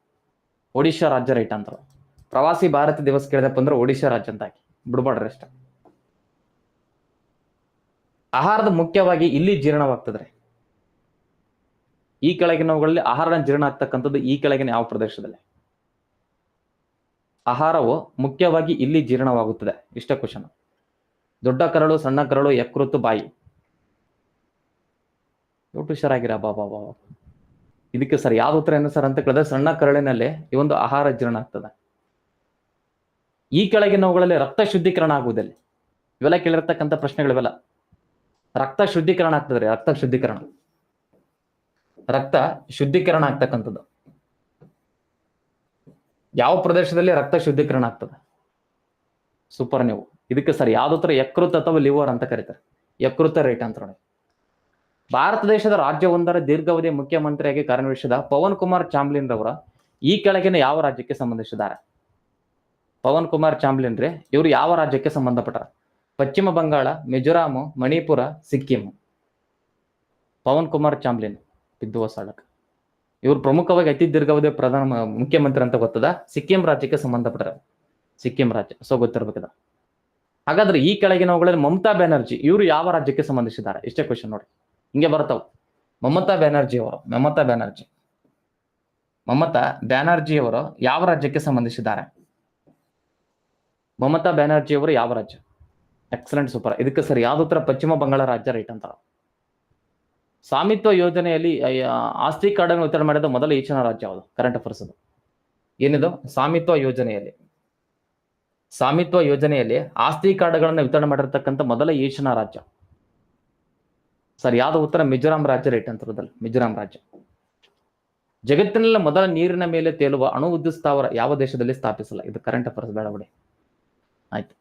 ಒಡಿಶಾ ರಾಜ್ಯ ರೈಟ್ ಅಂತ. ಪ್ರವಾಸಿ ಭಾರತ ದಿವಸ್ ಕೇಳಿದಪ್ಪ ಅಂದ್ರೆ ಒಡಿಶಾ ರಾಜ್ಯ ಅಂತ ಹಾಕಿ ಬಿಡ್ಬಾಡ್ರಿ ಅಷ್ಟ. ಆಹಾರದ ಮುಖ್ಯವಾಗಿ ಇಲ್ಲಿ ಜೀರ್ಣವಾಗ್ತದ್ರಿ. ಈ ಕೆಳಗಿನವುಗಳಲ್ಲಿ ಆಹಾರ ಜೀರ್ಣ ಆಗ್ತಕ್ಕಂಥದ್ದು ಈ ಕೆಳಗಿನ ಯಾವ ಪ್ರದೇಶದಲ್ಲಿ? ಆಹಾರವು ಮುಖ್ಯವಾಗಿ ಇಲ್ಲಿ ಜೀರ್ಣವಾಗುತ್ತದೆ. ಇಷ್ಟ ಕ್ವಶನ್. ದೊಡ್ಡ ಕರಳು, ಸಣ್ಣ ಕರಳು, ಯಕೃತ್ತು, ಬಾಯಿ. ಎಷ್ಟು ಹುಷಾರಾಗಿರ ಬಾಬಾ. ಇದಕ್ಕೆ ಸರ್ ಯಾವ್ದು ಉತ್ತರ ಏನು ಸರ್ ಅಂತ ಕೇಳಿದ್ರೆ ಸಣ್ಣ ಕರಳಿನಲ್ಲಿ ಈ ಒಂದು ಆಹಾರ ಜೀರ್ಣ ಆಗ್ತದೆ. ಈ ಕೆಳಗಿನವುಗಳಲ್ಲಿ ರಕ್ತ ಶುದ್ಧೀಕರಣ ಆಗುವುದಿಲ್ಲ. ಇವೆಲ್ಲ ಕೇಳಿರ್ತಕ್ಕಂಥ ಪ್ರಶ್ನೆಗಳಿವೆಲ್ಲ. ರಕ್ತ ಶುದ್ಧೀಕರಣ ಆಗ್ತದ್ರಿ, ರಕ್ತ ಶುದ್ಧೀಕರಣ, ರಕ್ತ ಶುದ್ಧೀಕರಣ ಆಗ್ತಕ್ಕಂಥದ್ದು ಯಾವ ಪ್ರದೇಶದಲ್ಲಿ ರಕ್ತ ಶುದ್ಧೀಕರಣ ಆಗ್ತದೆ? ಸೂಪರ್ ನೀವು. ಇದಕ್ಕೆ ಸರ್ ಯಾವ್ದು ಉತ್ತರ? ಯಕೃತ್ ಅಥವಾ ಲಿವರ್ ಅಂತ ಕರೀತಾರೆ. ಯಕೃತ ರೈಟ್ ಅಂತ ನೋಡಿ. ಭಾರತ ದೇಶದ ರಾಜ್ಯವೊಂದರ ದೀರ್ಘಾವಧಿಯ ಮುಖ್ಯಮಂತ್ರಿಯಾಗಿ ಕಾರ್ಯನಿರ್ವಹಿಸಿದ ಪವನ್ ಕುಮಾರ್ ಚಾಮ್ಲಿನ್ ರವರ ಈ ಕೆಳಗಿನ ಯಾವ ರಾಜ್ಯಕ್ಕೆ ಸಂಬಂಧಿಸಿದ್ದಾರೆ? ಪವನ್ ಕುಮಾರ್ ಚಾಮ್ಲಿನ್ ರೇ ಇವರು ಯಾವ ರಾಜ್ಯಕ್ಕೆ ಸಂಬಂಧಪಟ್ಟಾರ? ಪಶ್ಚಿಮ ಬಂಗಾಳ, ಮಿಜೋರಾಂ, ಮಣಿಪುರ, ಸಿಕ್ಕಿಂ. ಪವನ್ ಕುಮಾರ್ ಚಾಮ್ಲಿನ್ ಬಿದ್ದುವ ಸಾಳಕ. ಇವರು ಪ್ರಮುಖವಾಗಿ ಅತಿ ದೀರ್ಘಾವಧಿಯ ಮುಖ್ಯಮಂತ್ರಿ ಅಂತ ಗೊತ್ತದ. ಸಿಕ್ಕಿಂ ರಾಜ್ಯಕ್ಕೆ ಸಂಬಂಧಪಟ್ಟಾರ. ಸಿಕ್ಕಿಂ ರಾಜ್ಯ, ಸೊ ಗೊತ್ತಿರ್ಬೇಕದ. ಹಾಗಾದ್ರೆ ಈ ಕೆಳಗಿನವುಗಳಲ್ಲಿ ಮಮತಾ ಬ್ಯಾನರ್ಜಿ ಇವರು ಯಾವ ರಾಜ್ಯಕ್ಕೆ ಸಂಬಂಧಿಸಿದ್ದಾರೆ? ಇಷ್ಟೇ ಕ್ವಶನ್ ನೋಡಿ, ಹಿಂಗೆ ಬರ್ತಾವ. ಮಮತಾ ಬ್ಯಾನರ್ಜಿ ಅವರು ಯಾವ ರಾಜ್ಯಕ್ಕೆ ಸಂಬಂಧಿಸಿದ್ದಾರೆ? ಮಮತಾ ಬ್ಯಾನರ್ಜಿ ಅವರು ಯಾವ ರಾಜ್ಯ? Excellent, super. ಇದಕ್ಕೆ ಸರಿ ಯಾವ್ದು ಉತ್ತರ? ಪಶ್ಚಿಮ ಬಂಗಾಳ ರಾಜ್ಯ ರೈಟ್ ಅಂತ. ಸ್ವಾಮಿತ್ವ ಯೋಜನೆಯಲ್ಲಿ ಆಸ್ತಿ ಕಾರ್ಡನ್ನು ವಿತರಣೆ ಮಾಡಿದ ಮೊದಲ ಈಶಾನ್ಯ ರಾಜ್ಯ ಯಾವುದು? ಕರೆಂಟ್ ಅಫೇರ್ಸ್ ಅದು ಏನಿದು? ಸ್ವಾಮಿತ್ವ ಯೋಜನೆಯಲ್ಲಿ ಆಸ್ತಿ ಕಾರ್ಡ್ಗಳನ್ನು ವಿತರಣೆ ಮಾಡಿರ್ತಕ್ಕಂಥ ಮೊದಲ ಈಶಾನ್ಯ ರಾಜ್ಯ. ಸರ್ ಯಾವ್ದು ಉತ್ತರ? ಮಿಜೋರಾಂ ರಾಜ್ಯ ರೈಟ್ ಅಂತ. ಮಿಜೋರಾಂ ರಾಜ್ಯ. ಜಗತ್ತಿನಲ್ಲಿ ಮೊದಲ ನೀರಿನ ಮೇಲೆ ತೇಲುವ ಅಣು ವಿದ್ಯುತ್ ಸ್ಥಾವರ ಯಾವ ದೇಶದಲ್ಲಿ ಸ್ಥಾಪಿಸಲ್ಲ? ಇದು ಕರೆಂಟ್ ಅಫೇರ್ಸ್ ಬೇಡ ಬಿಡಿ. ಆಯ್ತು.